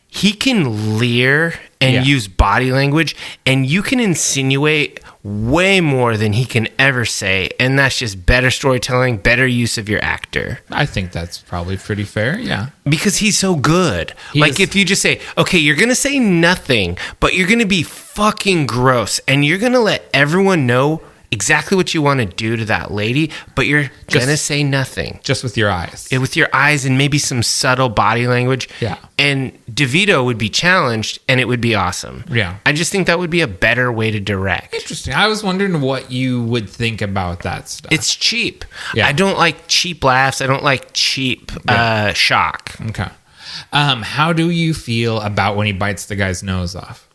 He can leer and use body language, and you can insinuate way more than he can ever say, and that's just better storytelling, better use of your actor. I think that's probably pretty fair, yeah. Because he's so good. If you just say, okay, you're going to say nothing, but you're going to be fucking gross, and you're going to let everyone know exactly what you want to do to that lady, but you're going to say nothing. Just with your eyes. With your eyes and maybe some subtle body language. Yeah. And DeVito would be challenged, and it would be awesome. Yeah. I just think that would be a better way to direct. Interesting. I was wondering what you would think about that stuff. It's cheap. Yeah. I don't like cheap laughs. I don't like cheap shock. Okay. How do you feel about when he bites the guy's nose off?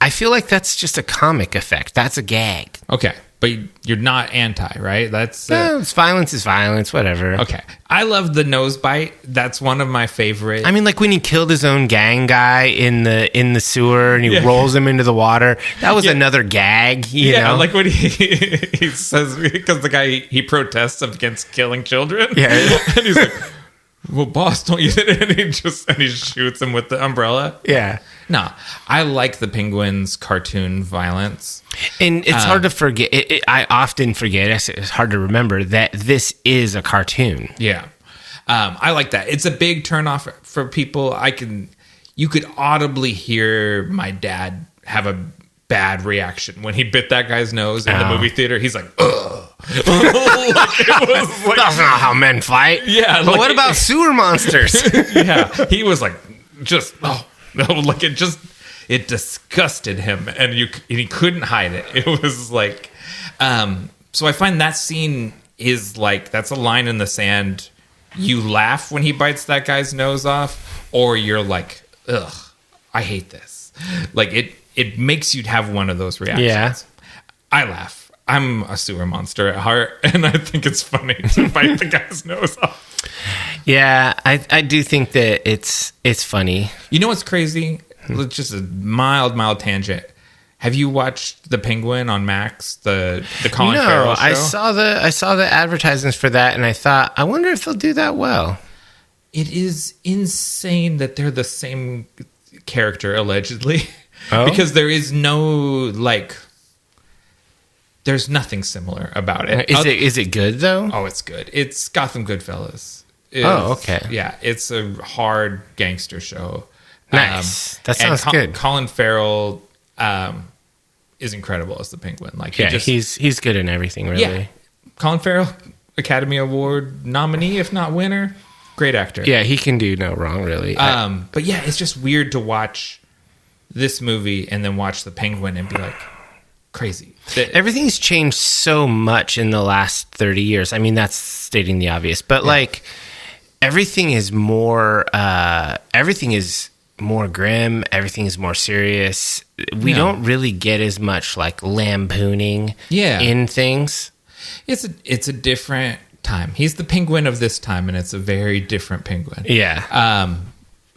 I feel like that's just a comic effect. That's a gag. Okay. But you're not anti, right? That's it's violence is violence, whatever. Okay. I love the nose bite. That's one of my favorite. I mean, like when he killed his own gang guy in the sewer and he rolls him into the water. That was another gag, you know? Like when he says, because the guy, he protests against killing children. Yeah. And he's like, well, boss, don't you? And he shoots him with the umbrella. Yeah. No, I like the Penguin's cartoon violence. And it's hard to forget. I often forget, it's hard to remember that this is a cartoon. Yeah. I like that. It's a big turnoff for people. You could audibly hear my dad have a bad reaction when he bit that guy's nose in the movie theater. He's like, ugh. That's not how men fight. Yeah. But what about sewer monsters? Yeah. He was like, just, no, like it disgusted him, and he couldn't hide it. It was like, so I find that scene is like, that's a line in the sand. You laugh when he bites that guy's nose off, or you're like, ugh, I hate this. Like it makes you have one of those reactions. Yeah. I laugh. I'm a sewer monster at heart, and I think it's funny to bite the guy's nose off. Yeah, I do think that it's funny. You know what's crazy? Just a mild tangent. Have you watched The Penguin on Max? The Colin Farrell show? I saw the advertisements for that, and I thought, I wonder if they'll do that well. It is insane that they're the same character, allegedly. Oh? Because there is no, there's nothing similar about it. Is it good, though? Oh, it's good. It's Gotham Goodfellas. Okay. Yeah, it's a hard gangster show. Nice. That sounds good. Colin Farrell is incredible as the Penguin. He's good in everything, really. Yeah. Colin Farrell, Academy Award nominee, if not winner. Great actor. Yeah, he can do no wrong, really. But yeah, it's just weird to watch this movie and then watch the Penguin and be like, crazy. Everything's changed so much in the last 30 years. I mean, that's stating the obvious, but everything is more grim. Everything is more serious. We don't really get as much lampooning in things. It's a different time. He's the Penguin of this time, and it's a very different Penguin. Yeah.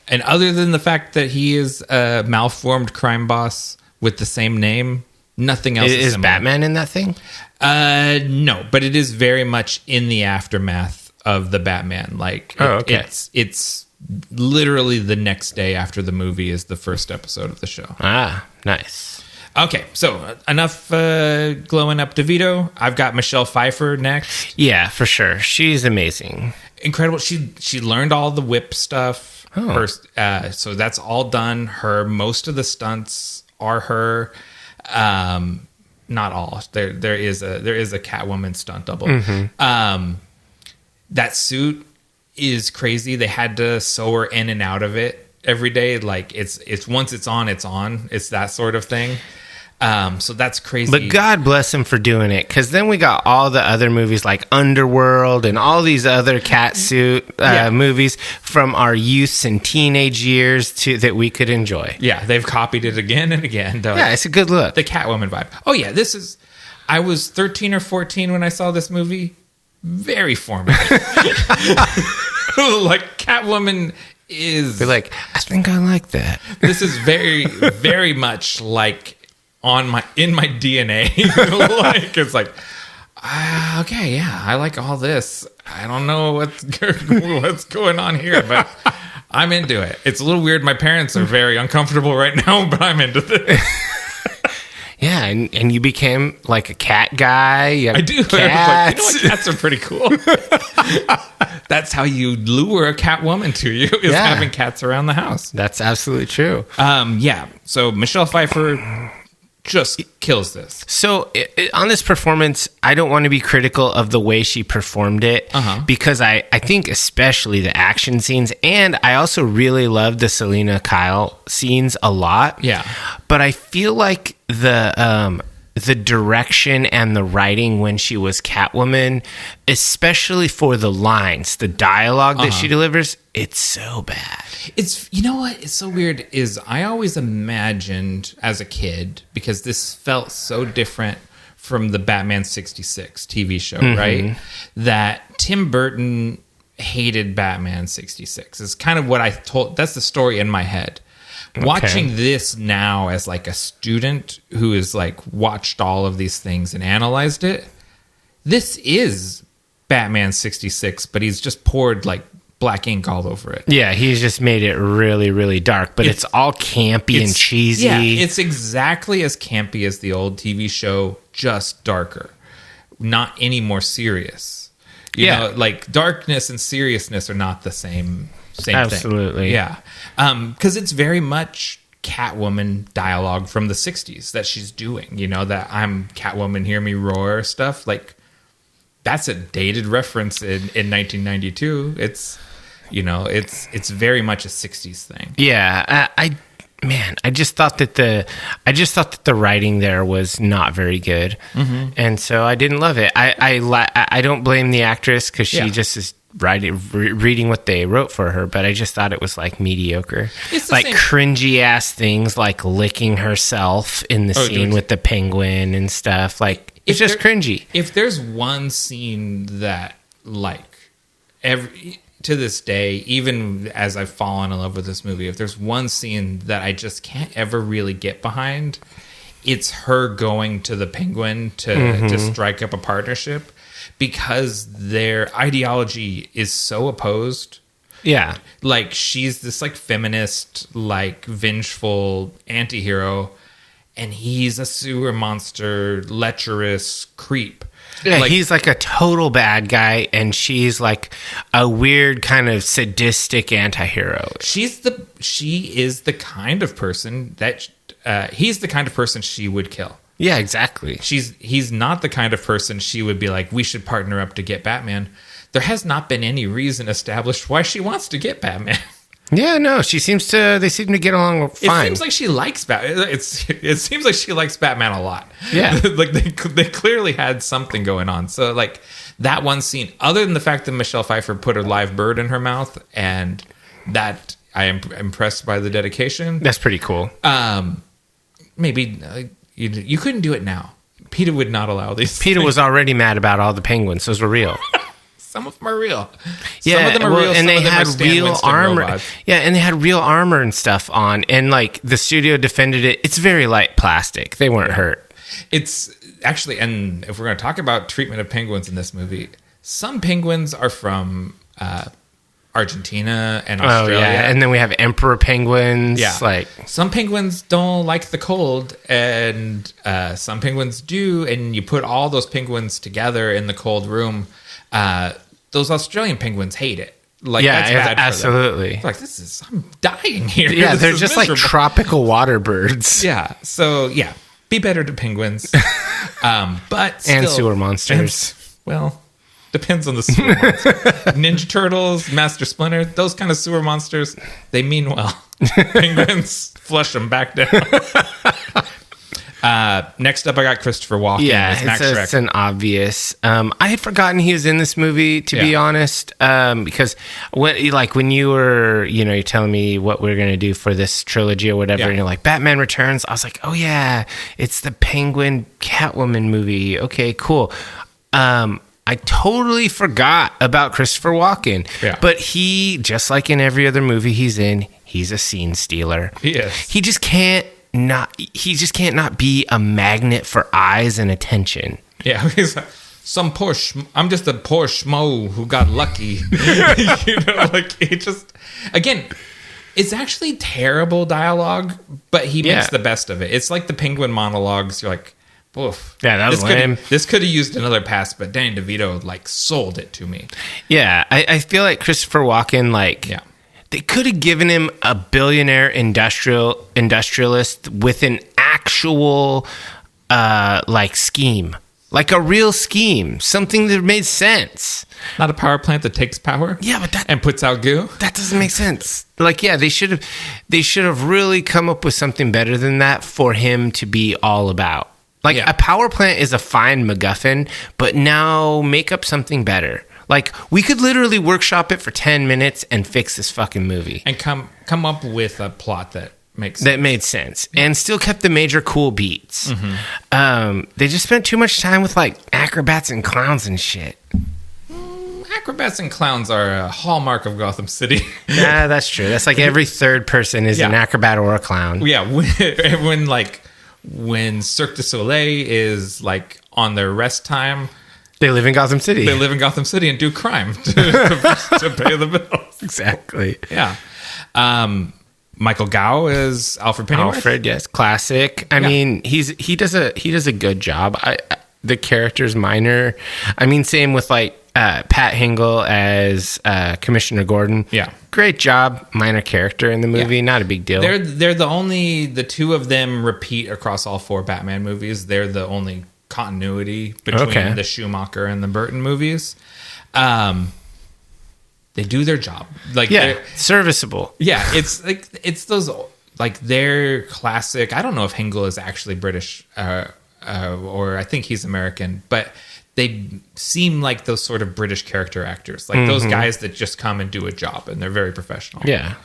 And other than the fact that he is a malformed crime boss with the same name, nothing else is similar. Batman in that thing? No, but it is very much in the aftermath of the Batman. It's literally the next day after the movie is the first episode of the show. Ah, nice. Okay, so enough glowing up DeVito. I've got Michelle Pfeiffer next. Yeah, for sure. She's amazing. Incredible. She learned all the whip stuff. Oh. So that's all done. Most of the stunts are her. Not all. There is a Catwoman stunt double. Mm-hmm. That suit is crazy. They had to sew her in and out of it every day. Like it's once it's on, it's on. It's that sort of thing. So that's crazy. But God bless him for doing it, because then we got all the other movies like Underworld and all these other catsuit movies from our youths and teenage years that we could enjoy. Yeah, they've copied it again and again. Yeah, it's a good look. The Catwoman vibe. Oh yeah, I was 13 or 14 when I saw this movie. Very formative. Like Catwoman is. They're like, I think I like that. This is very, very much like in my DNA. Like it's like, okay, yeah, I like all this. I don't know what's going on here, but I'm into it. It's a little weird. My parents are very uncomfortable right now, but I'm into this. Yeah, and you became like a cat guy. I do. Cats. I was like, cats are pretty cool. That's how you lure a Catwoman to you, is having cats around the house. That's absolutely true. Yeah. So Michelle Pfeiffer just kills this. So on this performance, I don't want to be critical of the way she performed it, because I think especially the action scenes, and I also really love the Selena Kyle scenes a lot. Yeah. But I feel like the direction and the writing when she was Catwoman, especially for the lines, the dialogue that she delivers, it's so bad. It's, you know what? It's so weird is I always imagined as a kid, because this felt so different from the Batman 66 TV show, right? That Tim Burton hated Batman 66 is kind of what I told. That's the story in my head. Okay. Watching this now as like a student who has like watched all of these things and analyzed it, this is Batman 66, but he's just poured like black ink all over it. Yeah, he's just made it really, really dark, but it's all campy and cheesy. Yeah, it's exactly as campy as the old TV show, just darker. Not any more serious. You know, like darkness and seriousness are not the same thing. Absolutely. Yeah. Because it's very much Catwoman dialogue from the 60s that she's doing. You know, that I'm Catwoman, hear me roar stuff. Like, that's a dated reference in 1992. It's, you know, it's very much a 60s thing. Yeah, I just thought that the writing there was not very good, and so I didn't love it. I don't blame the actress, because she just is reading what they wrote for her, but I just thought it was like mediocre. It's like cringy ass things, like licking herself in the scene with the penguin and stuff. Like, it's just cringy. If there's one scene that, like, to this day, even as I've fallen in love with this movie, if there's one scene that I just can't ever really get behind, it's her going to the penguin to strike up a partnership, because their ideology is so opposed. Yeah. Like, she's this like feminist, like vengeful anti-hero, and he's a sewer monster, lecherous creep. Yeah, like, he's like a total bad guy, and she's like a weird kind of sadistic anti-hero. She is the kind of person that he's the kind of person she would kill. Yeah, exactly. He's not the kind of person she would be like, we should partner up to get Batman. There has not been any reason established why she wants to get Batman. Yeah, no, they seem to get along fine. It seems like she likes Batman. It seems like she likes Batman a lot. Yeah. Like they clearly had something going on. So like that one scene, other than the fact that Michelle Pfeiffer put a live bird in her mouth, and that I am impressed by the dedication. That's pretty cool. Maybe you couldn't do it now. PETA would not allow these. PETA was already mad about all the penguins. Those were real. Some of them are real. Yeah, some of them are real. And they had real armor. Robots. Yeah, and they had real armor and stuff on. And like the studio defended it. It's very light plastic. They weren't hurt. It's actually, and if we're going to talk about treatment of penguins in this movie, some penguins are from Argentina and Australia. Oh, yeah. And then we have emperor penguins. Yeah. Like, some penguins don't like the cold, and some penguins do. And you put all those penguins together in the cold room. Those Australian penguins hate it. Like, yeah, that's bad absolutely. For them. Like, I'm dying here. Yeah, they're just miserable. like tropical water birds. Yeah. So yeah, be better to penguins. But still, and sewer monsters. Well, depends on the sewer monster. Ninja Turtles, Master Splinter, those kind of sewer monsters, they mean well. Penguins, flush them back down. Next up, I got Christopher Walken. Yeah, as Max Schreck. it's an obvious. I had forgotten he was in this movie, to be honest, because when you were, you're telling me what we're gonna do for this trilogy or whatever, and you're like Batman Returns. I was like, oh yeah, it's the Penguin Catwoman movie. Okay, cool. I totally forgot about Christopher Walken. Yeah. But he, just like in every other movie he's in, he's a scene stealer. Yes. He just can't not be a magnet for eyes and attention. Yeah, he's like, I'm just a poor schmo who got lucky. It just, again, it's actually terrible dialogue, but he makes the best of it. It's like the Penguin monologues. You're like, oof. Yeah, that was lame. This could have used another pass, but Danny DeVito sold it to me. Yeah, I feel like Christopher Walken, they could have given him a billionaire industrialist with an actual scheme, like a real scheme, something that made sense. Not a power plant that takes power, and puts out goo. That doesn't make sense. They should have really come up with something better than that for him to be all about. A power plant is a fine MacGuffin, but now make up something better. We could literally workshop it for 10 minutes and fix this fucking movie. And come up with a plot that makes sense. That made sense. And still kept the major cool beats. Mm-hmm. They just spent too much time with, acrobats and clowns and shit. Acrobats and clowns are a hallmark of Gotham City. Yeah, that's true. That's every third person is an acrobat or a clown. Yeah, when Cirque du Soleil is on their rest time, they live in Gotham City. They live in Gotham City and do crime to pay the bills. Exactly. Yeah. Michael Gough is Alfred Pennyworth. Alfred, yes, classic. I mean, he does a good job. The character's minor. I mean, same with Pat Hingle as Commissioner Gordon. Yeah. Great job. Minor character in the movie. Not a big deal. They're the two of them repeat across all 4 Batman movies. They're the only continuity between the Schumacher and the Burton movies. They do their job. Serviceable. Yeah. It's those their classic. I don't know if Hingle is actually British or I think he's American, but they seem like those sort of British character actors, those guys that just come and do a job, and they're very professional. Yeah.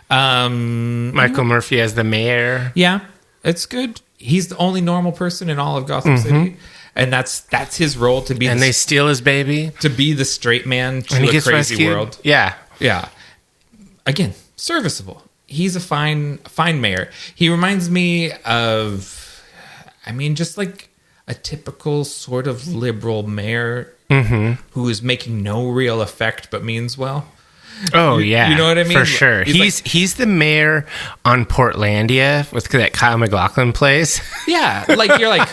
Michael Murphy as the mayor. Yeah, it's good. He's the only normal person in all of Gotham City, and that's his role to be. And they steal his baby to be the straight man to a crazy rescued. World. Yeah. Again, serviceable. He's a fine mayor. He reminds me of, just a typical sort of liberal mayor who is making no real effect but means well. Oh, yeah. You know what I mean? For sure. He's the mayor on Portlandia with that Kyle MacLachlan plays. Yeah. You're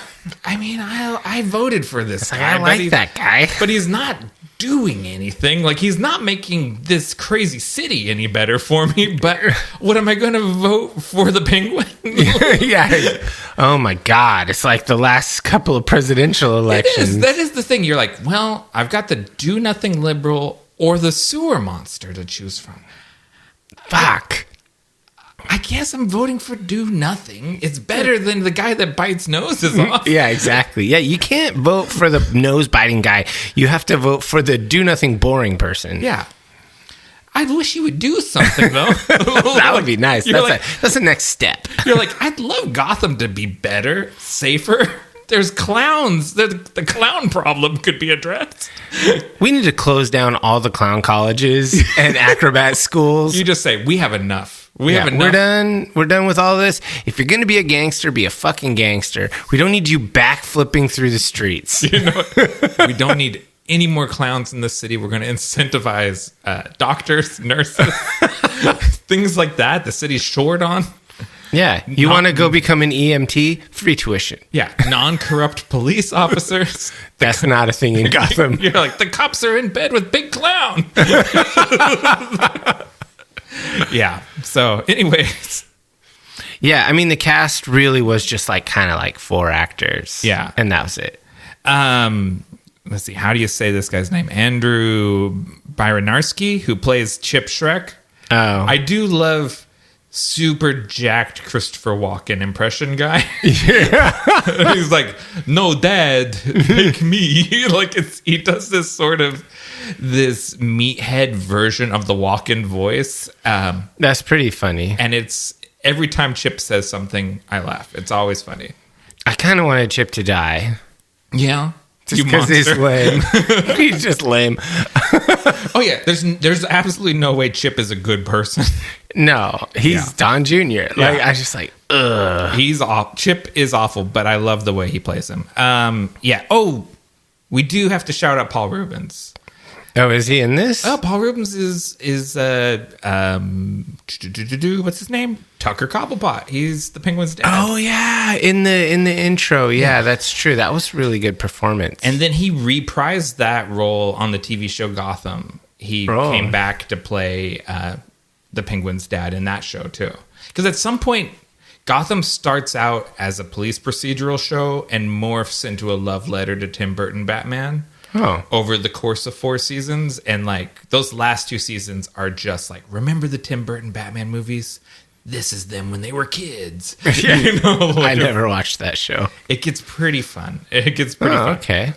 I voted for this guy. I like that guy. But he's not doing anything. He's not making this crazy city any better for me. But what am I going to vote for the Penguin? Yeah. Oh my God. It's the last couple of presidential elections. That is the thing. You're I've got the do nothing liberal or the sewer monster to choose from. Fuck. I guess I'm voting for do nothing. It's better than the guy that bites noses off. Yeah, exactly. Yeah, you can't vote for the nose biting guy. You have to vote for the do nothing boring person. Yeah. I wish you would do something, though. That would be nice. That's the next step. You're I'd love Gotham to be better, safer. There's clowns. The clown problem could be addressed. We need to close down all the clown colleges and acrobat schools. You just say, we have enough. We have enough. We're done with all this. If you're going to be a gangster, be a fucking gangster. We don't need you backflipping through the streets. We don't need any more clowns in the city. We're going to incentivize doctors, nurses, things like that. The city's short on. Yeah, you want to go become an EMT? Free tuition. Yeah, non-corrupt police officers. That's not a thing in Gotham. You're the cops are in bed with Big Clown. Yeah, so anyways. Yeah, the cast really was just kind of 4 actors. Yeah. And that was it. Let's see, how do you say this guy's name? Andrew Byronarski, who plays Chip Shrek. Oh. I do love super jacked Christopher Walken impression guy. Yeah. He's like, no, Dad, pick me. Like he does this sort of this meathead version of the Walken voice. That's pretty funny. And it's every time Chip says something, I laugh. It's always funny. I kind of wanted Chip to die. Yeah. Just because he's lame. He's just lame. Oh yeah, there's absolutely no way Chip is a good person. No, he's Don Jr. Like I just like, ugh. He's off. Chip is awful, but I love the way he plays him. Yeah. Oh, we do have to shout out Paul Rubens. Oh, is he in this? Oh, Paul Rubens is what's his name? Tucker Cobblepot. He's the Penguin's dad. Oh yeah, in the intro. Yeah, that's true. That was a really good performance. And then he reprised that role on the TV show Gotham. He came back to play the Penguin's dad in that show too. Because at some point, Gotham starts out as a police procedural show and morphs into a love letter to Tim Burton Batman. Oh. Over the course of 4 seasons. And like those last 2 seasons are just like, remember the Tim Burton Batman movies? This is them when they were kids. Yeah. You know, like I never watched that show. It gets pretty fun. Fun. Okay.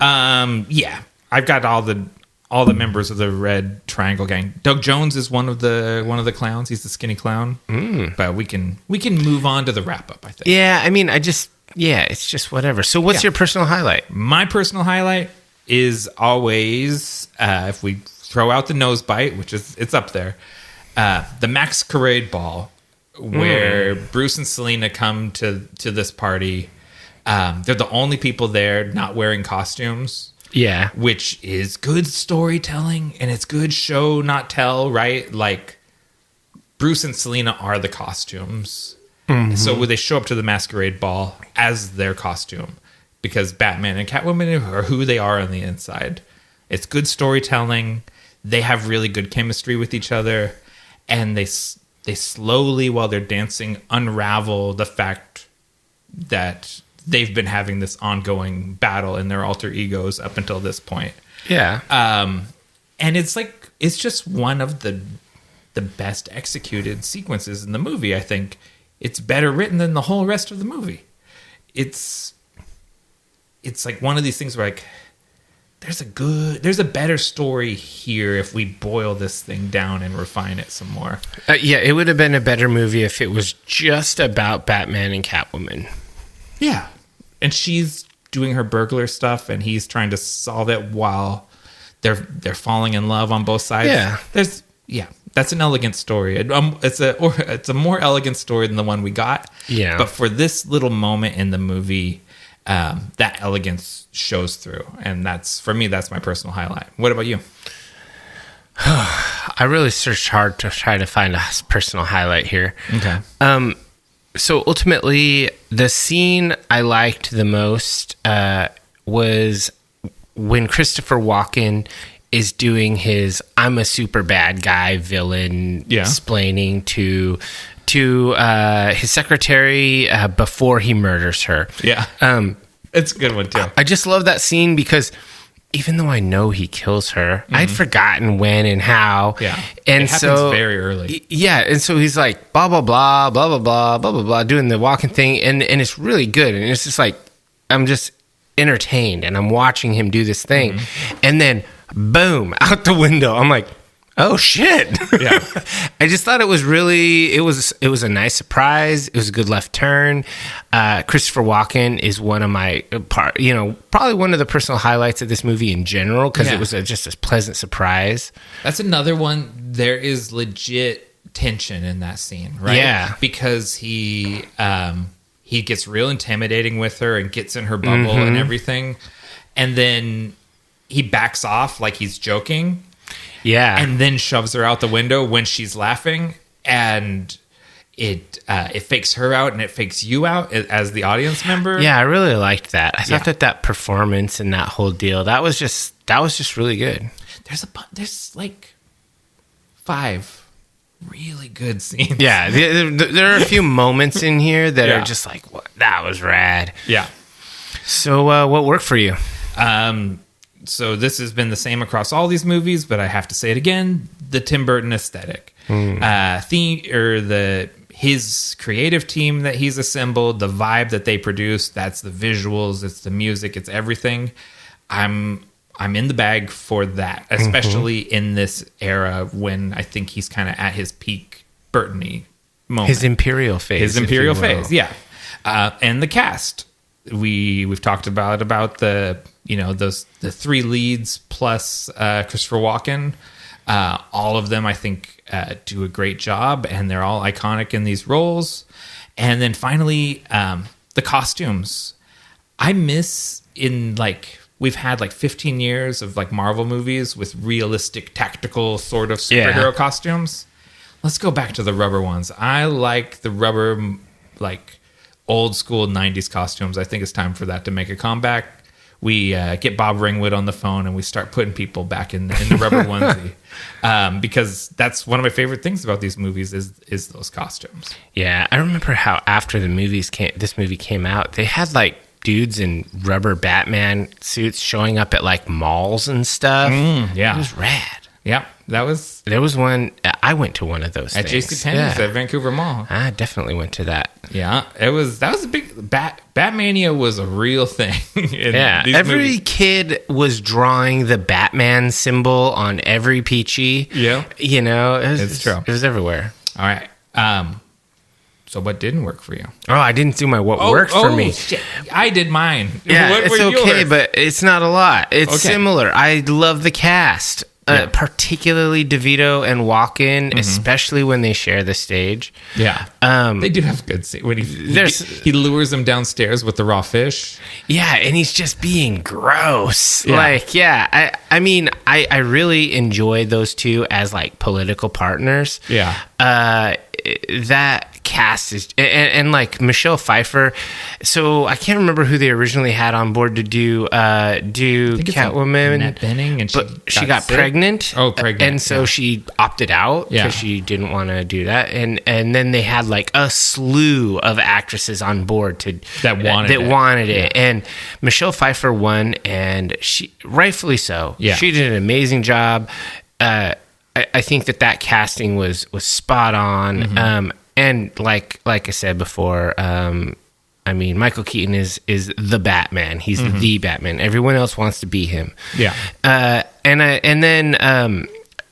Yeah. I've got all the members of the Red Triangle Gang. Doug Jones is one of the clowns. He's the skinny clown. But we can move on to the wrap up, I think. Yeah, I mean, it's just whatever. So what's your personal highlight? My personal highlight is always, if we throw out the nose bite, which is, it's up there, the Masquerade Ball, where Bruce and Selena come to this party. They're the only people there not wearing costumes. Yeah. Which is good storytelling, and it's good show, not tell, right? Like, Bruce and Selena are the costumes. Mm-hmm. So when they show up to the Masquerade Ball as their costume, because Batman and Catwoman are who they are on the inside. It's good storytelling. They have really good chemistry with each other, and they slowly, while they're dancing, unravel the fact that they've been having this ongoing battle in their alter egos up until this point. Yeah. And it's just one of the best executed sequences in the movie. I think it's better written than the whole rest of the movie. It's like one of these things where like there's a better story here if we boil this thing down and refine it some more. Yeah, it would have been a better movie if it was just about Batman and Catwoman. Yeah. And she's doing her burglar stuff and he's trying to solve it while they're falling in love on both sides. Yeah. That's an elegant story. It's a more elegant story than the one we got. Yeah. But for this little moment in the movie, that elegance shows through, and that's my personal highlight. What about you? I really searched hard to try to find a personal highlight here. Okay. So ultimately, the scene I liked the most was when Christopher Walken is doing his "I'm a super bad guy" villain explaining to his secretary before he murders her. Yeah. It's a good one too. I just love that scene because even though I know he kills her, I'd forgotten when and how. Yeah. And it happens very early. Yeah. And so he's like, blah, blah, blah, blah, blah, blah, blah, blah, blah, doing the walking thing. And it's really good. And it's just like, I'm just entertained and I'm watching him do this thing. And then boom, out the window. I'm like, oh shit. Yeah. I just thought it was a nice surprise. It was a good left turn. Christopher Walken is one of my probably one of the personal highlights of this movie in general, because it was just a pleasant surprise. That's another one. There is legit tension in that scene, right? Yeah. Because he gets real intimidating with her and gets in her bubble and everything. And then he backs off like he's joking. Yeah. And then shoves her out the window when she's laughing, and it fakes her out and it fakes you out as the audience member. Yeah, I really liked that. I thought that performance and that whole deal, that was just really good. There's like 5 really good scenes. Yeah, there are a few moments in here that are just like, what? That was rad. Yeah. So what worked for you? so this has been the same across all these movies, but I have to say it again: the Tim Burton aesthetic, his creative team that he's assembled, the vibe that they produce. That's the visuals, it's the music, it's everything. I'm in the bag for that, especially in this era when I think he's kind of at his peak Burton-y moment. His imperial phase. His imperial phase, yeah. And the cast. We've talked about the the three leads plus Christopher Walken. All of them, I think, do a great job, and they're all iconic in these roles. And then finally, the costumes. I miss we've had 15 years of Marvel movies with realistic, tactical sort of superhero costumes. Let's go back to the rubber ones. I like the rubber, old school 90s costumes. I think it's time for that to make a comeback. We get Bob Ringwood on the phone and we start putting people back in the rubber onesie. Because that's one of my favorite things about these movies is those costumes. Yeah, I remember how after this movie came out, they had dudes in rubber Batman suits showing up at malls and stuff. Yeah. It was rad. Yeah, there was one. I went to one of those at things. JCPenney's at Vancouver Mall. I definitely went to that. Yeah, that was a big Batmania was a real thing. Every movies. Kid was drawing the Batman symbol on every peachy. Yeah, it's true. It was everywhere. All right. So what didn't work for you? Oh, I didn't do my what worked for me. Shit. I did mine. Yeah, what it's okay, yours? But it's not a lot. It's similar. I love the cast. Particularly DeVito and Walken, especially when they share the stage. Yeah, they do have good scenes. When he lures them downstairs with the raw fish. Yeah, and he's just being gross. Yeah. I mean, I really enjoyed those two as political partners. Yeah, that cast is and Michelle Pfeiffer. So I can't remember who they originally had on board to do Catwoman. Annette Bening, and she got pregnant. Oh, pregnant! And so she opted out because she didn't want to do that. And then they had a slew of actresses on board that wanted it. And Michelle Pfeiffer won, and she rightfully so. Yeah, she did an amazing job. I think that casting was spot on. And like I said before, I mean, Michael Keaton is the Batman. He's the Batman. Everyone else wants to be him. Yeah. And then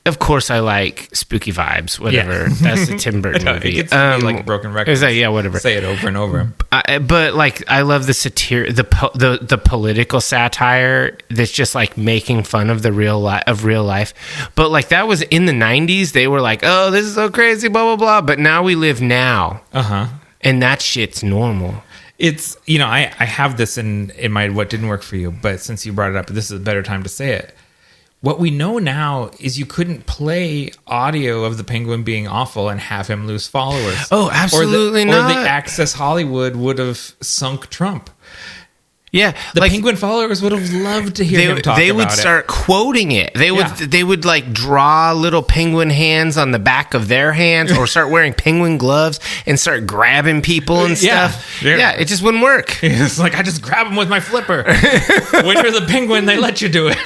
of course I like spooky vibes. Whatever. Yeah. That's the Tim Burton movie. It gets to be like a broken record. Whatever. Say it over and over. But I love the satire, the political satire that's just making fun of the real life. But that was in the 90s. They were oh, this is so crazy, blah blah blah. But now we live now. And that shit's normal. It's I have this in my what didn't work for you, but since you brought it up, this is a better time to say it. What we know now is you couldn't play audio of the Penguin being awful and have him lose followers. Oh, absolutely not. Or the Access Hollywood would have sunk Trump. Yeah, the Penguin followers would have loved to hear him talk about it. They would start quoting it. They would draw little penguin hands on the back of their hands, or start wearing penguin gloves and start grabbing people and stuff. Yeah, it just wouldn't work. It's I just grab them with my flipper. When you're the Penguin, they let you do it.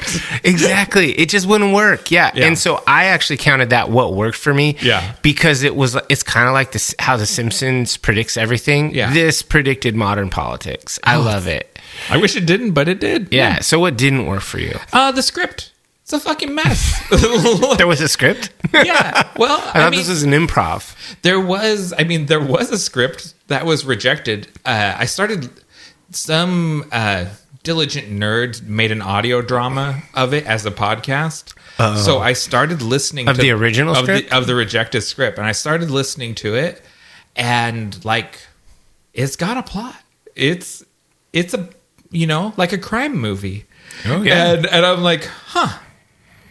Exactly, it just wouldn't work. Yeah, and so I actually counted that what worked for me. Yeah, because it's kind of like this how The Simpsons predicts everything. Yeah, this predicted modern politics. I love it. I wish it didn't, but it did. Yeah. So what didn't work for you? The script. It's a fucking mess. There was a script? Yeah. Well, I thought this was an improv. There was a script that was rejected. I started some diligent nerd made an audio drama of it as a podcast. So I started listening to the original script of the rejected script, and I started listening to it, and it's got a plot. It's a like a crime movie. Oh, yeah. And I'm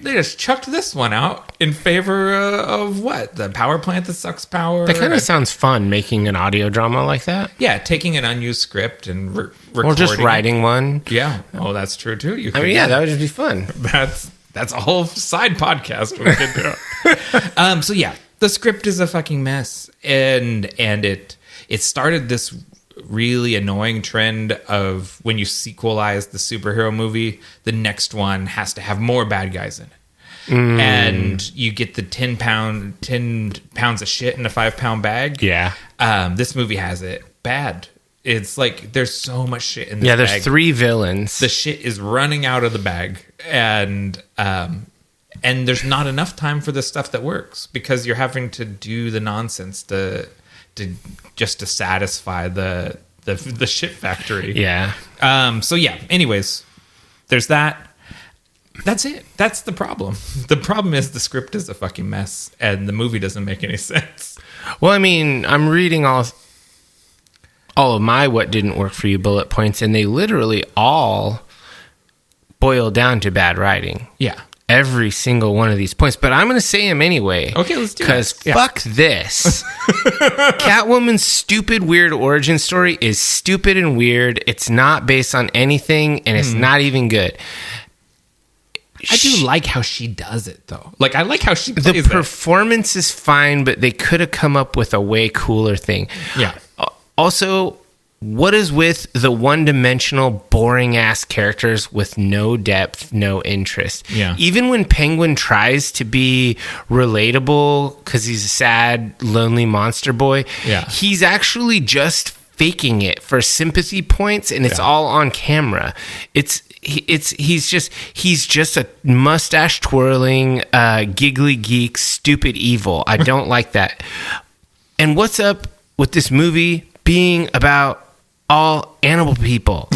they just chucked this one out in favor of what? The power plant that sucks power? That kind of sounds fun, making an audio drama like that. Yeah, taking an unused script and recording or just writing one. Yeah. Oh, that's true, too. That would just be fun. That's a whole side podcast we could do. So, yeah, the script is a fucking mess. And it started this really annoying trend of when you sequelize the superhero movie, the next one has to have more bad guys in it. And you get the 10 pounds of shit in a 5-pound bag. Yeah. This movie has it bad. It's like there's so much shit in this Yeah, there's bag. 3 villains. The shit is running out of the bag, and there's not enough time for the stuff that works because you're having to do the nonsense to satisfy the shit factory. Yeah. So yeah. Anyways, there's that. That's it. That's the problem. The problem is the script is a fucking mess, and the movie doesn't make any sense. Well, I mean, I'm reading all of my what didn't work for you bullet points, and they literally all boil down to bad writing. Yeah. Every single one of these points, but I'm going to say them anyway. Okay, let's do it. Because fuck this. Catwoman's stupid, weird origin story is stupid and weird. It's not based on anything, and it's not even good. I do like how she does it, though. Like, I like how she plays The performance is fine, but they could have come up with a way cooler thing. Yeah. Also, what is with the one-dimensional, boring-ass characters with no depth, no interest? Yeah. Even when Penguin tries to be relatable because he's a sad, lonely monster boy, Yeah. he's actually just faking it for sympathy points, and it's all on camera. He's just a mustache twirling, giggly geek, stupid evil. I don't like that. And what's up with this movie being about all animal people?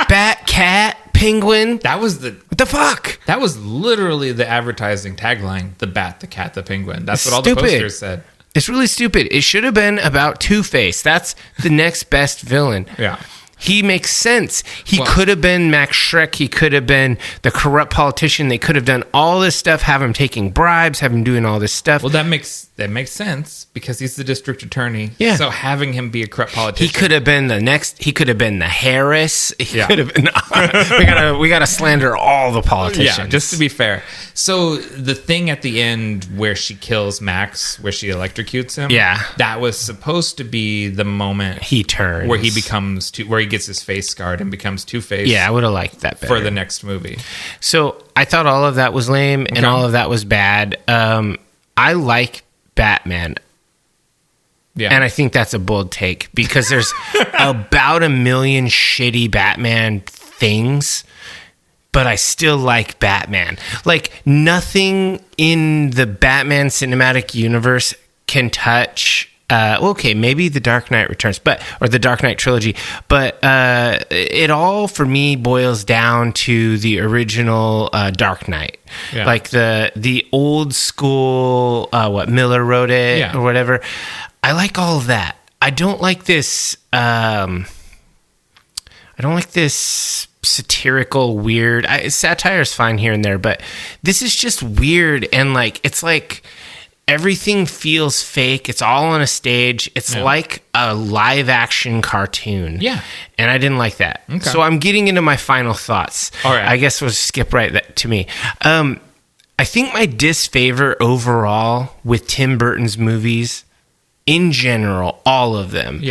Bat, cat, penguin. That was What the fuck? That was literally the advertising tagline: the bat, the cat, the penguin. That's what all the Stupid. posters said. It's really stupid. It should have been about Two-Face. That's the next best villain. Yeah. He makes sense. He could have been Max Schreck. He could have been the corrupt politician. They could have done all this stuff, have him taking bribes, have him doing all this stuff. Well, that makes sense because he's the district attorney. Yeah. So having him be a corrupt politician. He could have been the next. He could have been the Harris. He Yeah. could have been. we gotta slander all the politicians. Yeah, just to be fair. So the thing at the end where she kills Max, where she electrocutes him, Yeah. that was supposed to be the moment He turns where he becomes where he gets his face scarred and becomes Two-Face. Yeah, I would have liked that better for the next movie. So I thought all of that was lame and all of that was bad. I like Batman. Yeah, And I think that's a bold take because there's about a million shitty Batman things, but I still like Batman. Like, nothing in the Batman cinematic universe can touch. Okay, maybe the Dark Knight Returns, or the Dark Knight trilogy, but it all for me boils down to the original Dark Knight, like the old school. What Miller wrote it or whatever. I like all of that. I don't like this. I don't like this satirical weird. Satire is fine here and there, but this is just weird and like it's like. Everything feels fake. It's all on a stage. It's like a live action cartoon. Yeah. And I didn't like that. Okay. So I'm getting into my final thoughts. All right. I guess we'll skip to me. I think my disfavor overall with Tim Burton's movies, in general, all of them,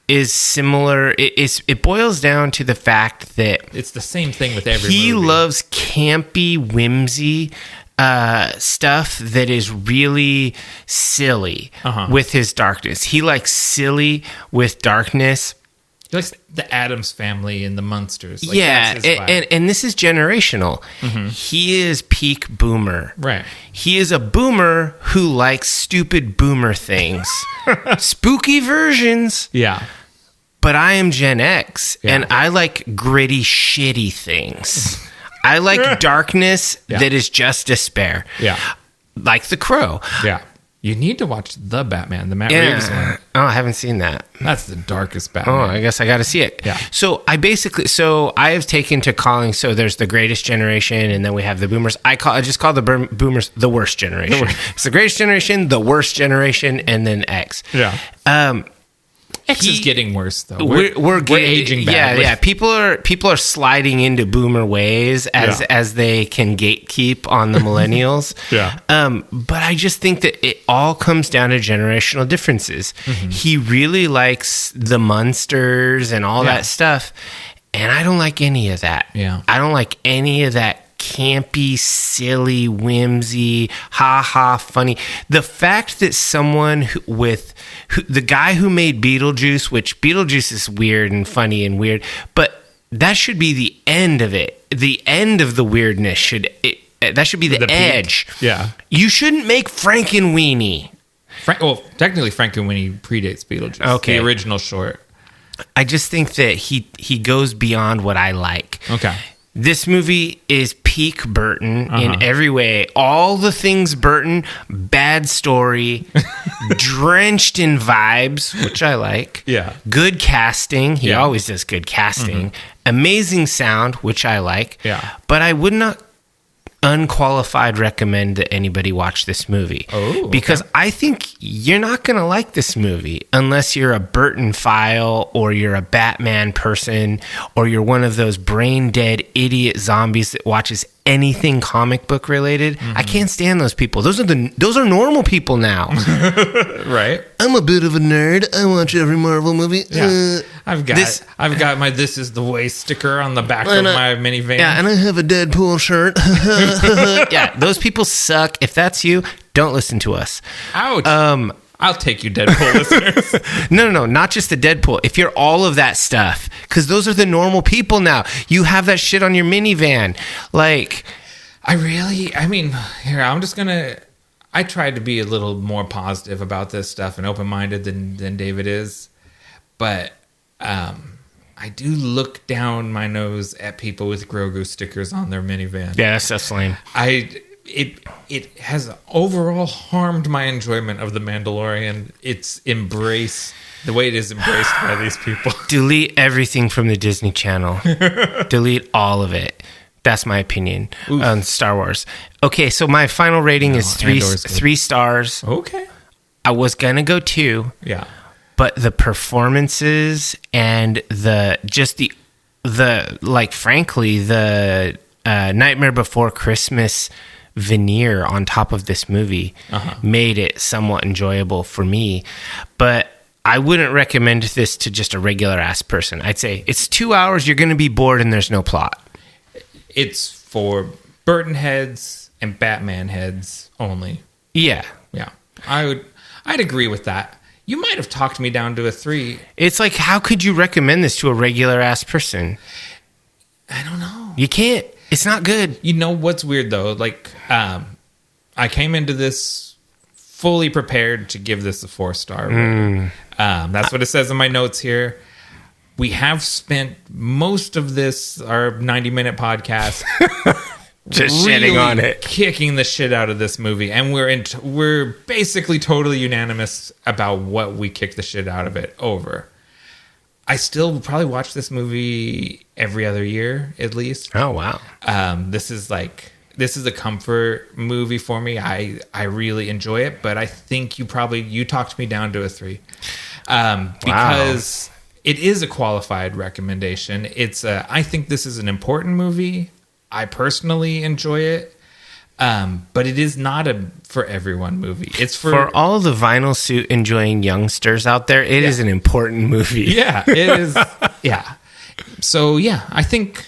is similar. It boils down to the fact that it's the same thing with every he movie. loves campy whimsy stuff that is really silly with his darkness. He likes silly with darkness. He likes the Addams Family and the Munsters. Like, Yeah, that's his vibe. and this is generational. He is peak boomer. Right. He is a boomer who likes stupid boomer things. Spooky versions. Yeah. But I am Gen X, and I like gritty, shitty things. I like darkness that is just despair. Yeah. Like The Crow. Yeah. You need to watch The Batman, the Matt Reeves one. Oh, I haven't seen that. That's the darkest Oh, Batman. I guess I got to see it. Yeah. So I have taken to calling, so there's the greatest generation and then we have the boomers. I just call the boomers the worst generation. It's the greatest generation, the worst generation, and then X. Yeah. X is getting worse though. We're aging badly. Yeah. People are sliding into boomer ways as they can gatekeep on the millennials. Yeah. But I just think that it all comes down to generational differences. Mm-hmm. He really likes the Munsters and all that stuff, and I don't like any of that. Yeah. I don't like any of that campy, silly, whimsy, funny. The fact that someone the guy who made Beetlejuice, which Beetlejuice is weird and funny and weird, but that should be the end of it. The end of the weirdness that should be the edge. Peak. Yeah. You shouldn't make Frankenweenie. Technically Frankenweenie predates Beetlejuice. Okay. The original short. I just think that he goes beyond what I like. Okay. This movie is peak Burton in every way. All the things Burton, bad story, drenched in vibes, which I like. Yeah. Good casting. He always does good casting. Amazing sound, which I like. Yeah. But I would not unqualified recommend that anybody watch this movie. Because I think you're not going to like this movie unless you're a Burton file or you're a Batman person or you're one of those brain dead idiot zombies that watches anything comic book related. I can't stand those people. Those are normal people now. Right. I'm a bit of a nerd. I watch every Marvel movie. Yeah. I've got my "This is the way" sticker on the back of my minivan. Yeah, and I have a Deadpool shirt. Yeah, those people suck. If that's you, don't listen to us. Ouch. I'll take you, Deadpool listeners. No, not just the Deadpool. If you're all of that stuff, because those are the normal people now. You have that shit on your minivan. Like, I tried to be a little more positive about this stuff and open-minded than David is, but I do look down my nose at people with Grogu stickers on their minivan. Yeah, that's lame. It has overall harmed my enjoyment of The Mandalorian. It's embraced the way it is embraced by these people. Delete everything from the Disney Channel. Delete all of it. That's my opinion on Star Wars. Okay, so my final rating is three stars. Okay. I was gonna go 2. Yeah. But the performances and the Nightmare Before Christmas veneer on top of this movie made it somewhat enjoyable for me. But I wouldn't recommend this to just a regular ass person. I'd say it's 2 hours, you're going to be bored and there's no plot. It's for Burton heads and Batman heads only. Yeah. Yeah. I'd agree with that. You might have talked me down to a 3. It's like, how could you recommend this to a regular ass person? I don't know. You can't. It's not good. You know what's weird though? Like, I came into this fully prepared to give this a 4-star rating. That's what it says in my notes here. We have spent most of this, our 90-minute podcast, just really shitting on it, kicking the shit out of this movie, and we're basically totally unanimous about what we kicked the shit out of it over. I still probably watch this movie every other year at least. Oh wow! This is a comfort movie for me. I really enjoy it, but I think you talked me down to a 3 because it is a qualified recommendation. I think this is an important movie. I personally enjoy it. But it is not a for everyone movie. It's for all the vinyl suit enjoying youngsters out there. It is an important movie. Yeah, it is. Yeah. So yeah, I think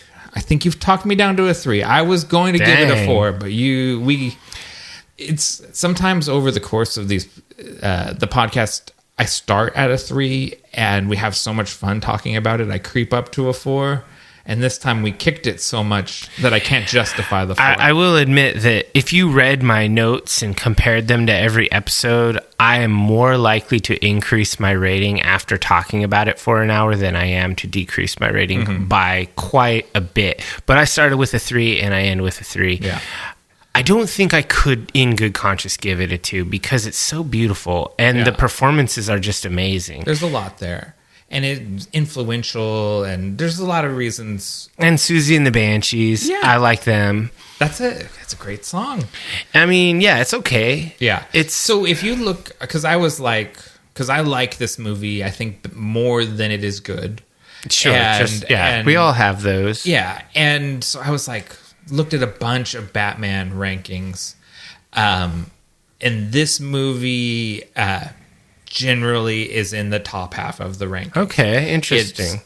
you've talked me down to a 3. I was going to give it a 4, but it's sometimes over the course of these the podcast, I start at a 3, and we have so much fun talking about it. I creep up to a 4. And this time we kicked it so much that I can't justify the 4. I will admit that if you read my notes and compared them to every episode, I am more likely to increase my rating after talking about it for an hour than I am to decrease my rating by quite a bit. But I started with a 3 and I end with a 3. Yeah. I don't think I could, in good conscience, give it a 2 because it's so beautiful and the performances are just amazing. There's a lot there. And it's influential, and there's a lot of reasons. And Susie and the Banshees, I like them. That's it. That's a great song. I mean, yeah, it's okay. Yeah. It's so if you look, because I was like, because I like this movie, I think, more than it is good. Sure. And we all have those. Yeah. And so I was like, looked at a bunch of Batman rankings. And this movie generally is in the top half of the rankings. Okay, interesting.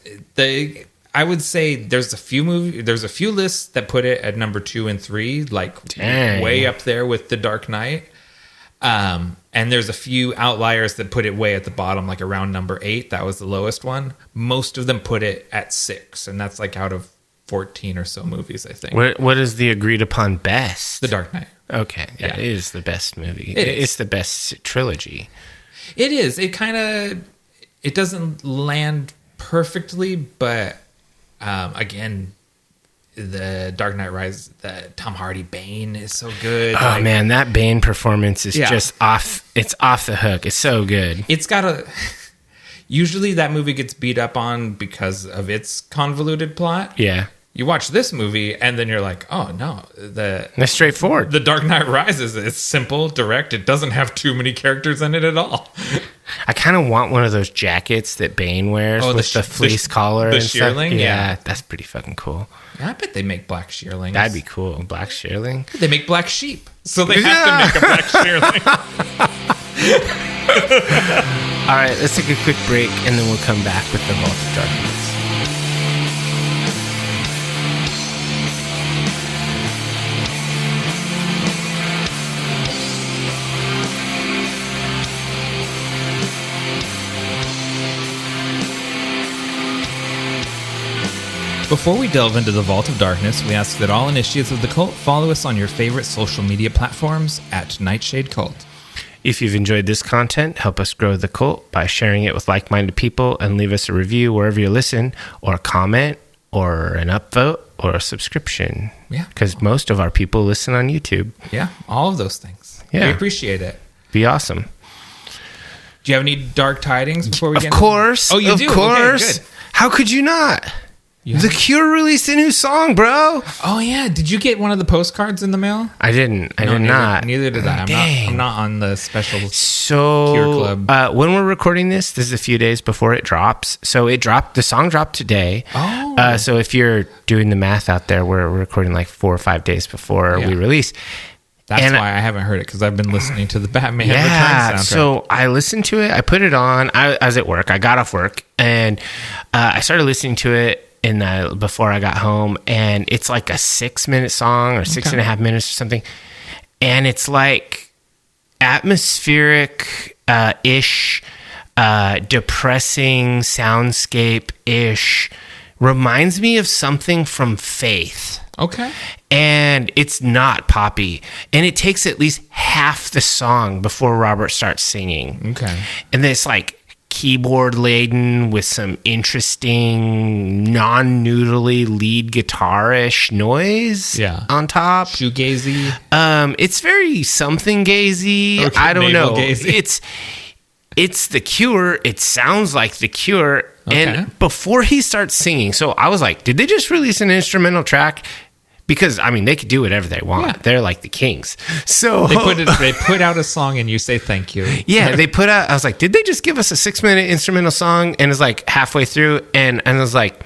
I would say there's a few lists that put it at number 2 and 3, like way up there with The Dark Knight. And there's a few outliers that put it way at the bottom, like around number 8. That was the lowest one. Most of them put it at 6, and that's like out of 14 or so movies, I think. What is the agreed upon best? The Dark Knight. Okay, yeah, it is the best movie. It's the best trilogy. It is. It doesn't land perfectly, but again, the Dark Knight Rises, the Tom Hardy Bane is so good. Oh man, that Bane performance is just off. It's off the hook. It's so good. It's got usually that movie gets beat up on because of its convoluted plot. Yeah. You watch this movie and then you're like, oh no, that's straightforward. The Dark Knight Rises, it's simple, direct. It doesn't have too many characters in it at all. I kind of want one of those jackets that Bane wears with the fleece collar and shearling. Stuff. Yeah, that's pretty fucking cool. Yeah, I bet they make black shearlings. That'd be cool. Black shearling. They make black sheep, so they have to make a black shearling. All right, let's take a quick break and then we'll come back with the Vault of Darkness. Before we delve into the Vault of Darkness, we ask that all initiates of the cult follow us on your favorite social media platforms at Nightshade Cult. If you've enjoyed this content, help us grow the cult by sharing it with like-minded people and leave us a review wherever you listen, or a comment, or an upvote, or a subscription. Yeah. Because most of our people listen on YouTube. Yeah, all of those things. Yeah. We appreciate it. Be awesome. Do you have any dark tidings before we get Of course. Oh, you do? Of course. Okay, good. How could you not? Yeah. The Cure released a new song, bro. Oh yeah, did you get one of the postcards in the mail? I didn't. I did not. Neither did I. Dang. I'm not on the special so, Cure Club. When we're recording this is a few days before it drops. So the song dropped today. Oh. So if you're doing the math out there, we're recording like 4 or 5 days before we release. That's why I haven't heard it, because I've been listening to the Batman Returns soundtrack. So I listened to it. I put it on. I was at work. I got off work and I started listening to it before I got home, and it's like a 6-minute song or 6.5 minutes or something, and it's like atmospheric ish, depressing soundscape ish. Reminds me of something from Faith. Okay. And it's not poppy, and it takes at least half the song before Robert starts singing. Okay. And then it's like keyboard laden with some interesting non-noodly lead guitar-ish noise on top. Shoegazy. It's very something gazy. Okay, I don't know. Gazy. It's The Cure. It sounds like The Cure. Okay. And before he starts singing, so I was like, did they just release an instrumental track? Because, I mean, they could do whatever they want. Yeah. They're like the kings. So they put out a song and you say thank you. Yeah, they put out, I was like, did they just give us a 6-minute instrumental song? And it's like halfway through. And I was like,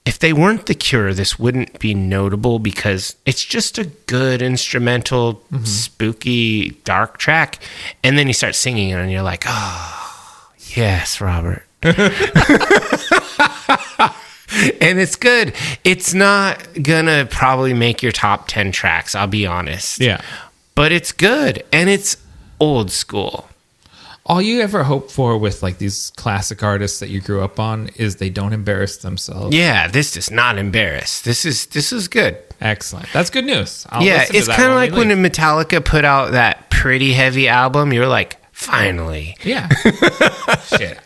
if they weren't The Cure, this wouldn't be notable, because it's just a good instrumental, spooky, dark track. And then you start singing and you're like, oh, yes, Robert. And it's good. It's not gonna probably make your top 10 tracks, I'll be honest. Yeah. But it's good, and it's old school. All you ever hope for with like these classic artists that you grew up on is they don't embarrass themselves. Yeah, this does not embarrass. This is good. Excellent. That's good news. It's kind of like when Metallica put out that Pretty Heavy album. You're like, finally. Yeah. Shit.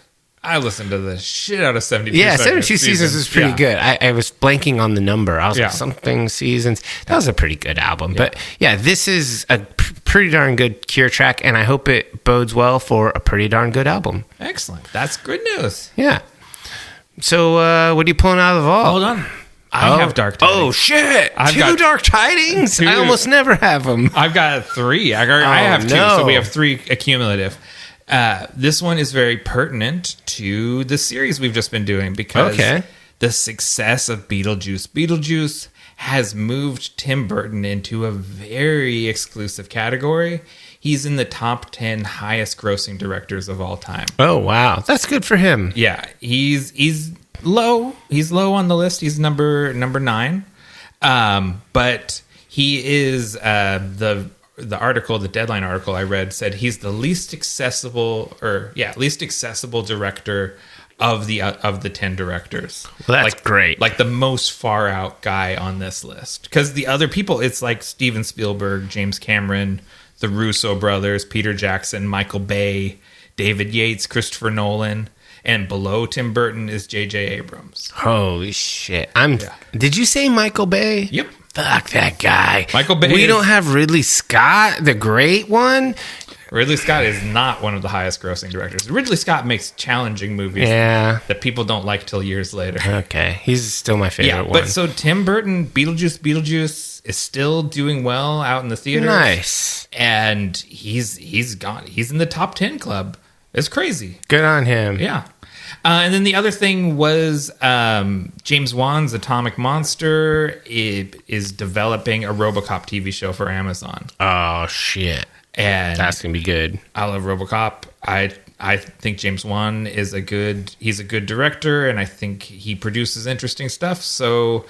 I listened to the shit out of 72 Yeah, 72 Seasons is pretty good. I was blanking on the number. I was like, something Seasons. That was a pretty good album. Yeah. But yeah, this is a pretty darn good Cure track, and I hope it bodes well for a pretty darn good album. Excellent. That's good news. Yeah. So what are you pulling out of the vault? Hold on. I have dark tidings. Oh, shit. Two dark tidings? I almost never have them. I've got 3. I have 2, so we have 3 accumulative. This one is very pertinent to the series we've just been doing because the success of Beetlejuice has moved Tim Burton into a very exclusive category. He's in the top 10 highest grossing directors of all time. Oh, wow. That's good for him. Yeah, he's low. He's low on the list. He's number 9. But he is the Deadline article I read said he's the least accessible director of the 10 directors. Well, that's great. Like the most far out guy on this list. Because the other people, it's like Steven Spielberg, James Cameron, the Russo brothers, Peter Jackson, Michael Bay, David Yates, Christopher Nolan, and below Tim Burton is J.J. Abrams. Holy shit. Did you say Michael Bay? Yep. Fuck that guy. Michael Bay. We don't have Ridley Scott, the great one. Ridley Scott is not one of the highest grossing directors. Ridley Scott makes challenging movies that people don't like till years later. Okay. He's still my favorite one. But so Tim Burton, Beetlejuice is still doing well out in the theaters. Nice. And he's in the top 10 club. It's crazy. Good on him. Yeah. And then the other thing was James Wan's Atomic Monster is developing a RoboCop TV show for Amazon. Oh, shit. And that's going to be good. I love RoboCop. I think James Wan is a good director, and I think he produces interesting stuff. So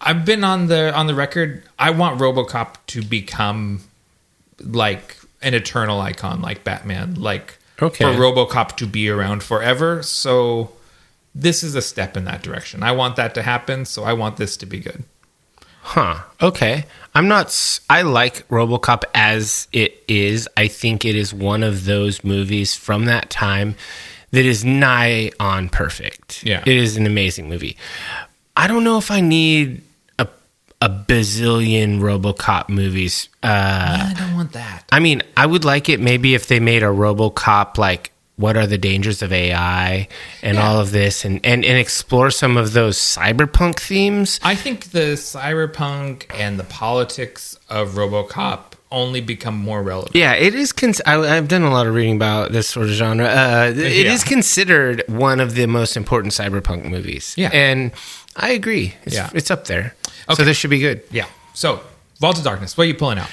I've been on the record. I want RoboCop to become like an eternal icon, like Batman, for RoboCop to be around forever. So this is a step in that direction. I want that to happen, so I want this to be good. Huh. Okay. I like RoboCop as it is. I think it is one of those movies from that time that is nigh on perfect. Yeah. It is an amazing movie. I don't know if I need a bazillion RoboCop movies. I don't want that. I mean, I would like it maybe if they made a RoboCop like what are the dangers of AI and all of this and explore some of those cyberpunk themes. I think the cyberpunk and the politics of RoboCop only become more relevant. Yeah, it is. I've done a lot of reading about this sort of genre. It is considered one of the most important cyberpunk movies. Yeah. And I agree. It's up there. Okay. So this should be good. Yeah. So, Vault of Darkness, what are you pulling out?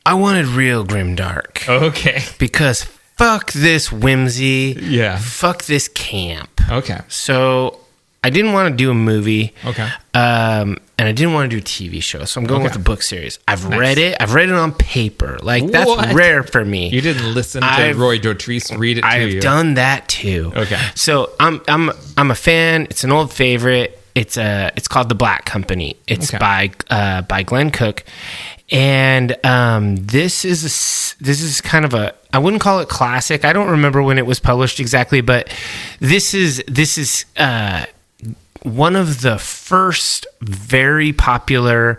I wanted real grimdark. Okay. Because fuck this whimsy. Yeah. Fuck this camp. Okay. So I didn't want to do a movie. Okay. And I didn't want to do a TV show. So I'm going with a book series. I've read it. I've read it on paper. Like, that's rare for me. You didn't listen to Roy Dotrice read it to you. I've done that too. Okay. So I'm a fan. It's an old favorite. It's called The Black Company. It's by Glenn Cook. And this is kind of I wouldn't call it classic. I don't remember when it was published exactly, but this is one of the first very popular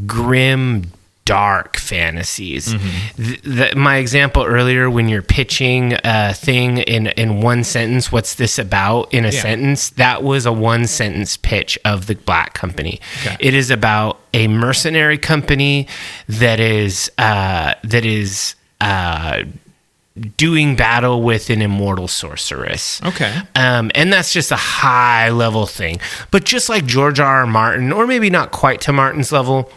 grim dark fantasies. Mm-hmm. My example earlier, when you're pitching a thing in one sentence, what's this about in a sentence? That was a one sentence pitch of The Black Company. Okay. It is about a mercenary company that is doing battle with an immortal sorceress. Okay. And that's just a high level thing. But just like George R.R. Martin, or maybe not quite to Martin's level,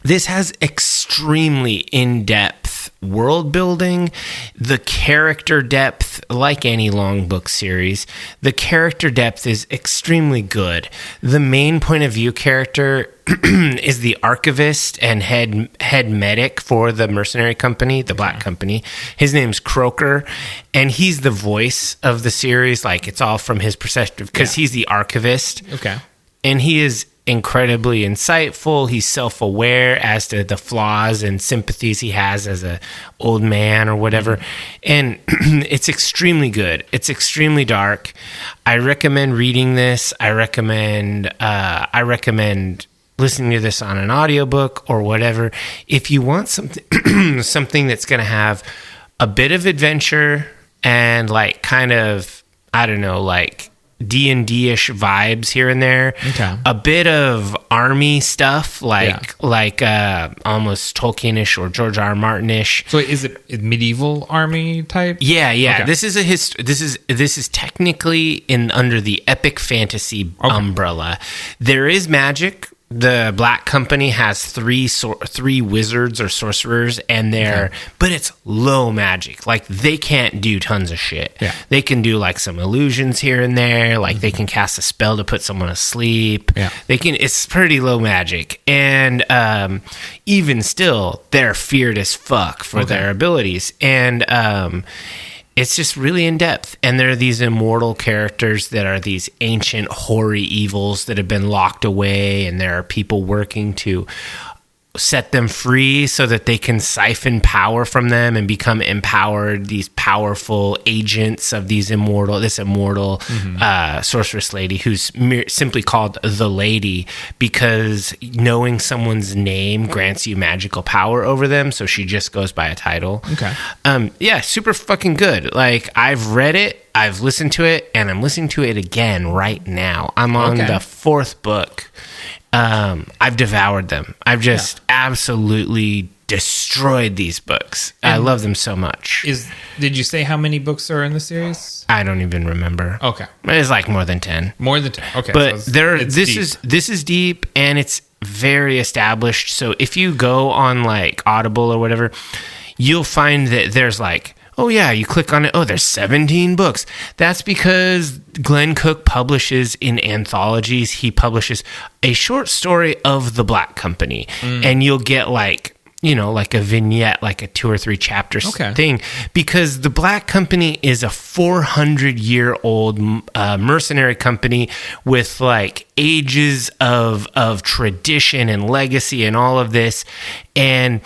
this has extremely in-depth world building. The character depth, like any long book series, the character depth is extremely good. The main point of view character is the archivist and head medic for the mercenary company, the Black Company. His name's Croker, and he's the voice of the series. Like, it's all from his perspective because he's the archivist. Okay. And he is incredibly insightful. He's self-aware as to the flaws and sympathies he has as a old man or whatever. And it's extremely good. It's extremely dark. I recommend reading this. I recommend listening to this on an audiobook or whatever. If you want something something that's going to have a bit of adventure and like kind of, I don't know, like D&D-ish vibes here and there. Okay. A bit of army stuff, like almost Tolkien-ish or George R. R. Martin-ish. So is it medieval army type? Yeah. Okay. This is technically in under the epic fantasy umbrella. There is magic. The Black Company has three wizards or sorcerers, and but it's low magic. Like, they can't do tons of shit. Yeah. They can do like some illusions here and there. Like, they can cast a spell to put someone asleep. Yeah. It's pretty low magic, and even still, they're feared as fuck for their abilities. And it's just really in depth. And there are these immortal characters that are these ancient, hoary evils that have been locked away. And there are people working to set them free so that they can siphon power from them and become empowered, these powerful agents of this immortal sorceress lady, who's simply called the Lady because knowing someone's name grants you magical power over them. So she just goes by a title. Okay. Yeah, super fucking good. Like, I've read it, I've listened to it, and I'm listening to it again right now. I'm on the fourth book. I've devoured them. I've just absolutely destroyed these books. And I love them so much. Did you say how many books are in the series? I don't even remember. Okay. It's like more than 10. More than 10. Okay. But so this is deep, and it's very established. So if you go on like Audible or whatever, you'll find that there's like, oh yeah, you click on it, oh, there's 17 books. That's because Glenn Cook publishes in anthologies. He publishes a short story of the Black Company, and you'll get like, like a vignette, like a 2 or 3 chapter thing, because the Black Company is a 400-year-old mercenary company with like ages of tradition and legacy and all of this. And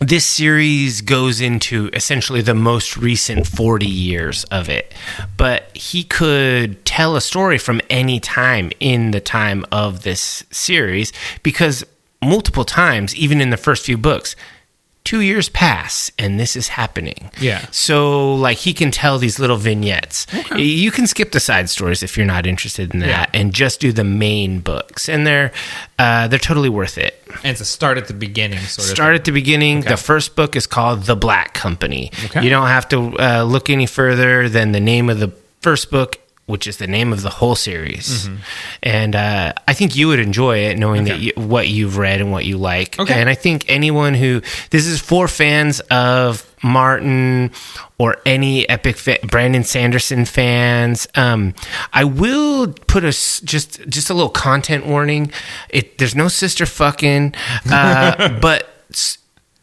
this series goes into essentially the most recent 40 years of it. But he could tell a story from any time in the time of this series, because multiple times, even in the first few books, 2 years pass and this is happening. Yeah. So like, he can tell these little vignettes. Okay. You can skip the side stories if you're not interested in that, and just do the main books. And they're totally worth it. And it's a start at the beginning sort of Start at the beginning. Okay. The first book is called The Black Company. Okay. You don't have to look any further than the name of the first book, which is the name of the whole series. Mm-hmm. And I think you would enjoy it, knowing that what you've read and what you like. Okay. And I think anyone this is for fans of Martin or any epic Brandon Sanderson fans. I will put just a little content warning. There's no sister fucking, but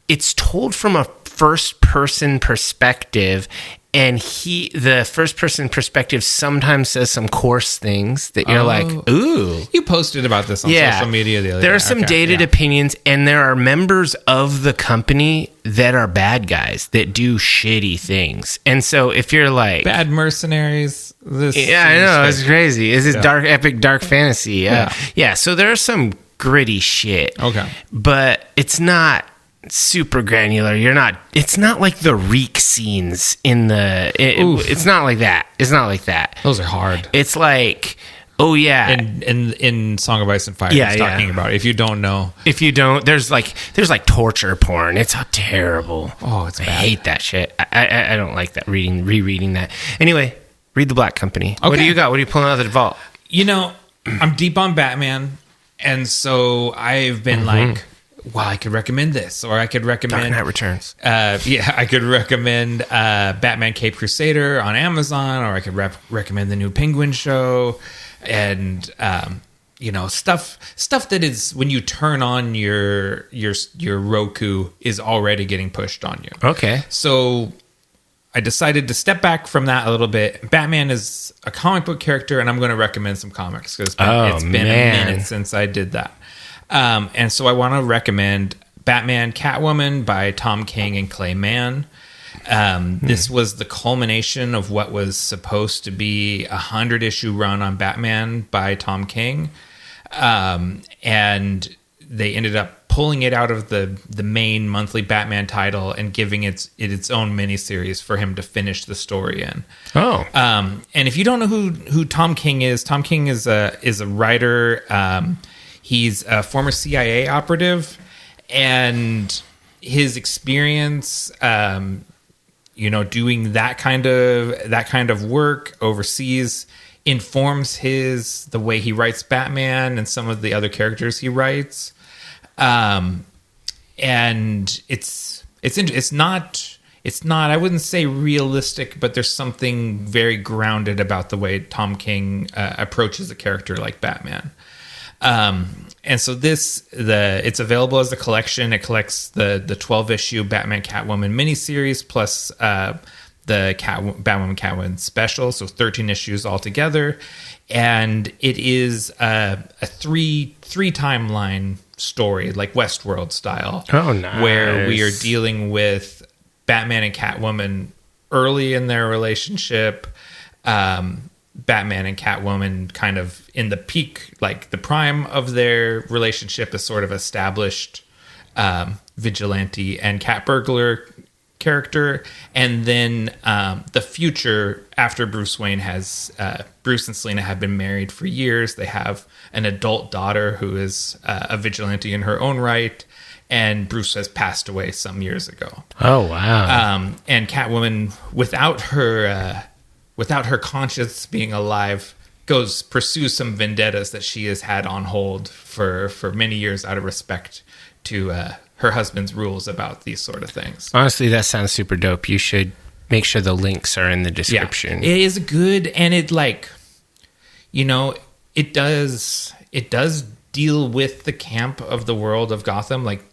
it's told from a first person perspective. And the first person perspective sometimes says some coarse things that you're like, ooh. You posted about this on social media the other day. There are some dated opinions, and there are members of the company that are bad guys that do shitty things. And so if you're like, bad mercenaries, I know, it's crazy. This is dark fantasy. Yeah. So there's some gritty shit. Okay. But it's not super granular. It's not like the reek scenes in it's not like that. It's not like that. Those are hard. It's like, oh yeah. In Song of Ice and Fire, he's talking about it. If you don't, there's like torture porn. It's terrible. Oh, it's bad. I hate that shit. I don't like that rereading that. Anyway, read The Black Company. Okay. What do you got? What are you pulling out of the vault? I'm deep on Batman, and so I've been like, well, I could recommend this, or I could recommend Dark Knight Returns. I could recommend Batman Cape Crusader on Amazon, or I could recommend the new Penguin show, and stuff that is, when you turn on your Roku, is already getting pushed on you. Okay. So I decided to step back from that a little bit. Batman is a comic book character, and I'm going to recommend some comics because it's been a minute since I did that. And so I want to recommend Batman Catwoman by Tom King and Clay Mann. This was the culmination of what was supposed to be a 100-issue run on Batman by Tom King. And they ended up pulling it out of the main monthly Batman title and giving it its own miniseries for him to finish the story in. Oh, and if you don't know who Tom King is a writer. He's a former CIA operative, and his experience, doing that kind of work overseas informs the way he writes Batman and some of the other characters he writes. And it's not, I wouldn't say realistic, but there's something very grounded about the way Tom King approaches a character like Batman. And so it's available as a collection. It collects the 12-issue Batman Catwoman miniseries plus the Batwoman Catwoman special, so 13 issues altogether, and it is a three timeline story, like Westworld style. Oh, nice. Where we are dealing with Batman and Catwoman early in their relationship, Batman and Catwoman kind of in the peak, like the prime of their relationship, as sort of established vigilante and cat burglar character, and then the future after Bruce and Selina have been married for years. They have an adult daughter who is a vigilante in her own right, and Bruce has passed away some years ago. Oh, wow. And Catwoman, without her conscience being alive, pursues some vendettas that she has had on hold for many years out of respect to her husband's rules about these sort of things. Honestly, that sounds super dope. You should make sure the links are in the description. Yeah, it is good, and it it does deal with the camp of the world of Gotham. Like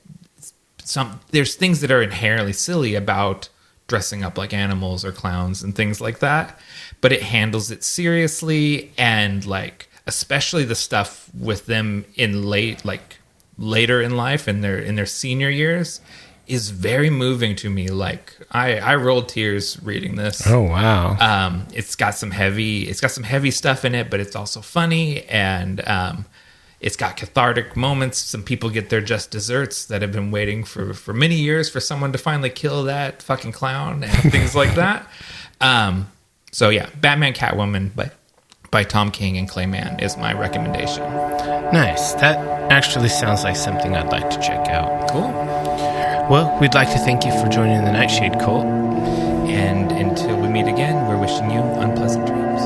there's things that are inherently silly about dressing up like animals or clowns and things like that, but it handles it seriously, and especially the stuff with them in later in life, in their senior years, is very moving to me. Like I rolled tears reading this. Oh, wow. It's got some heavy stuff in it, but it's also funny, and it's got cathartic moments. Some people get their just desserts that have been waiting for many years for someone to finally kill that fucking clown and things like that. So yeah, Batman Catwoman by Tom King and Clay Mann is my recommendation. Nice. That actually sounds like something I'd like to check out. Cool. Well, we'd like to thank you for joining the Nightshade Cult. And until we meet again, we're wishing you unpleasant dreams.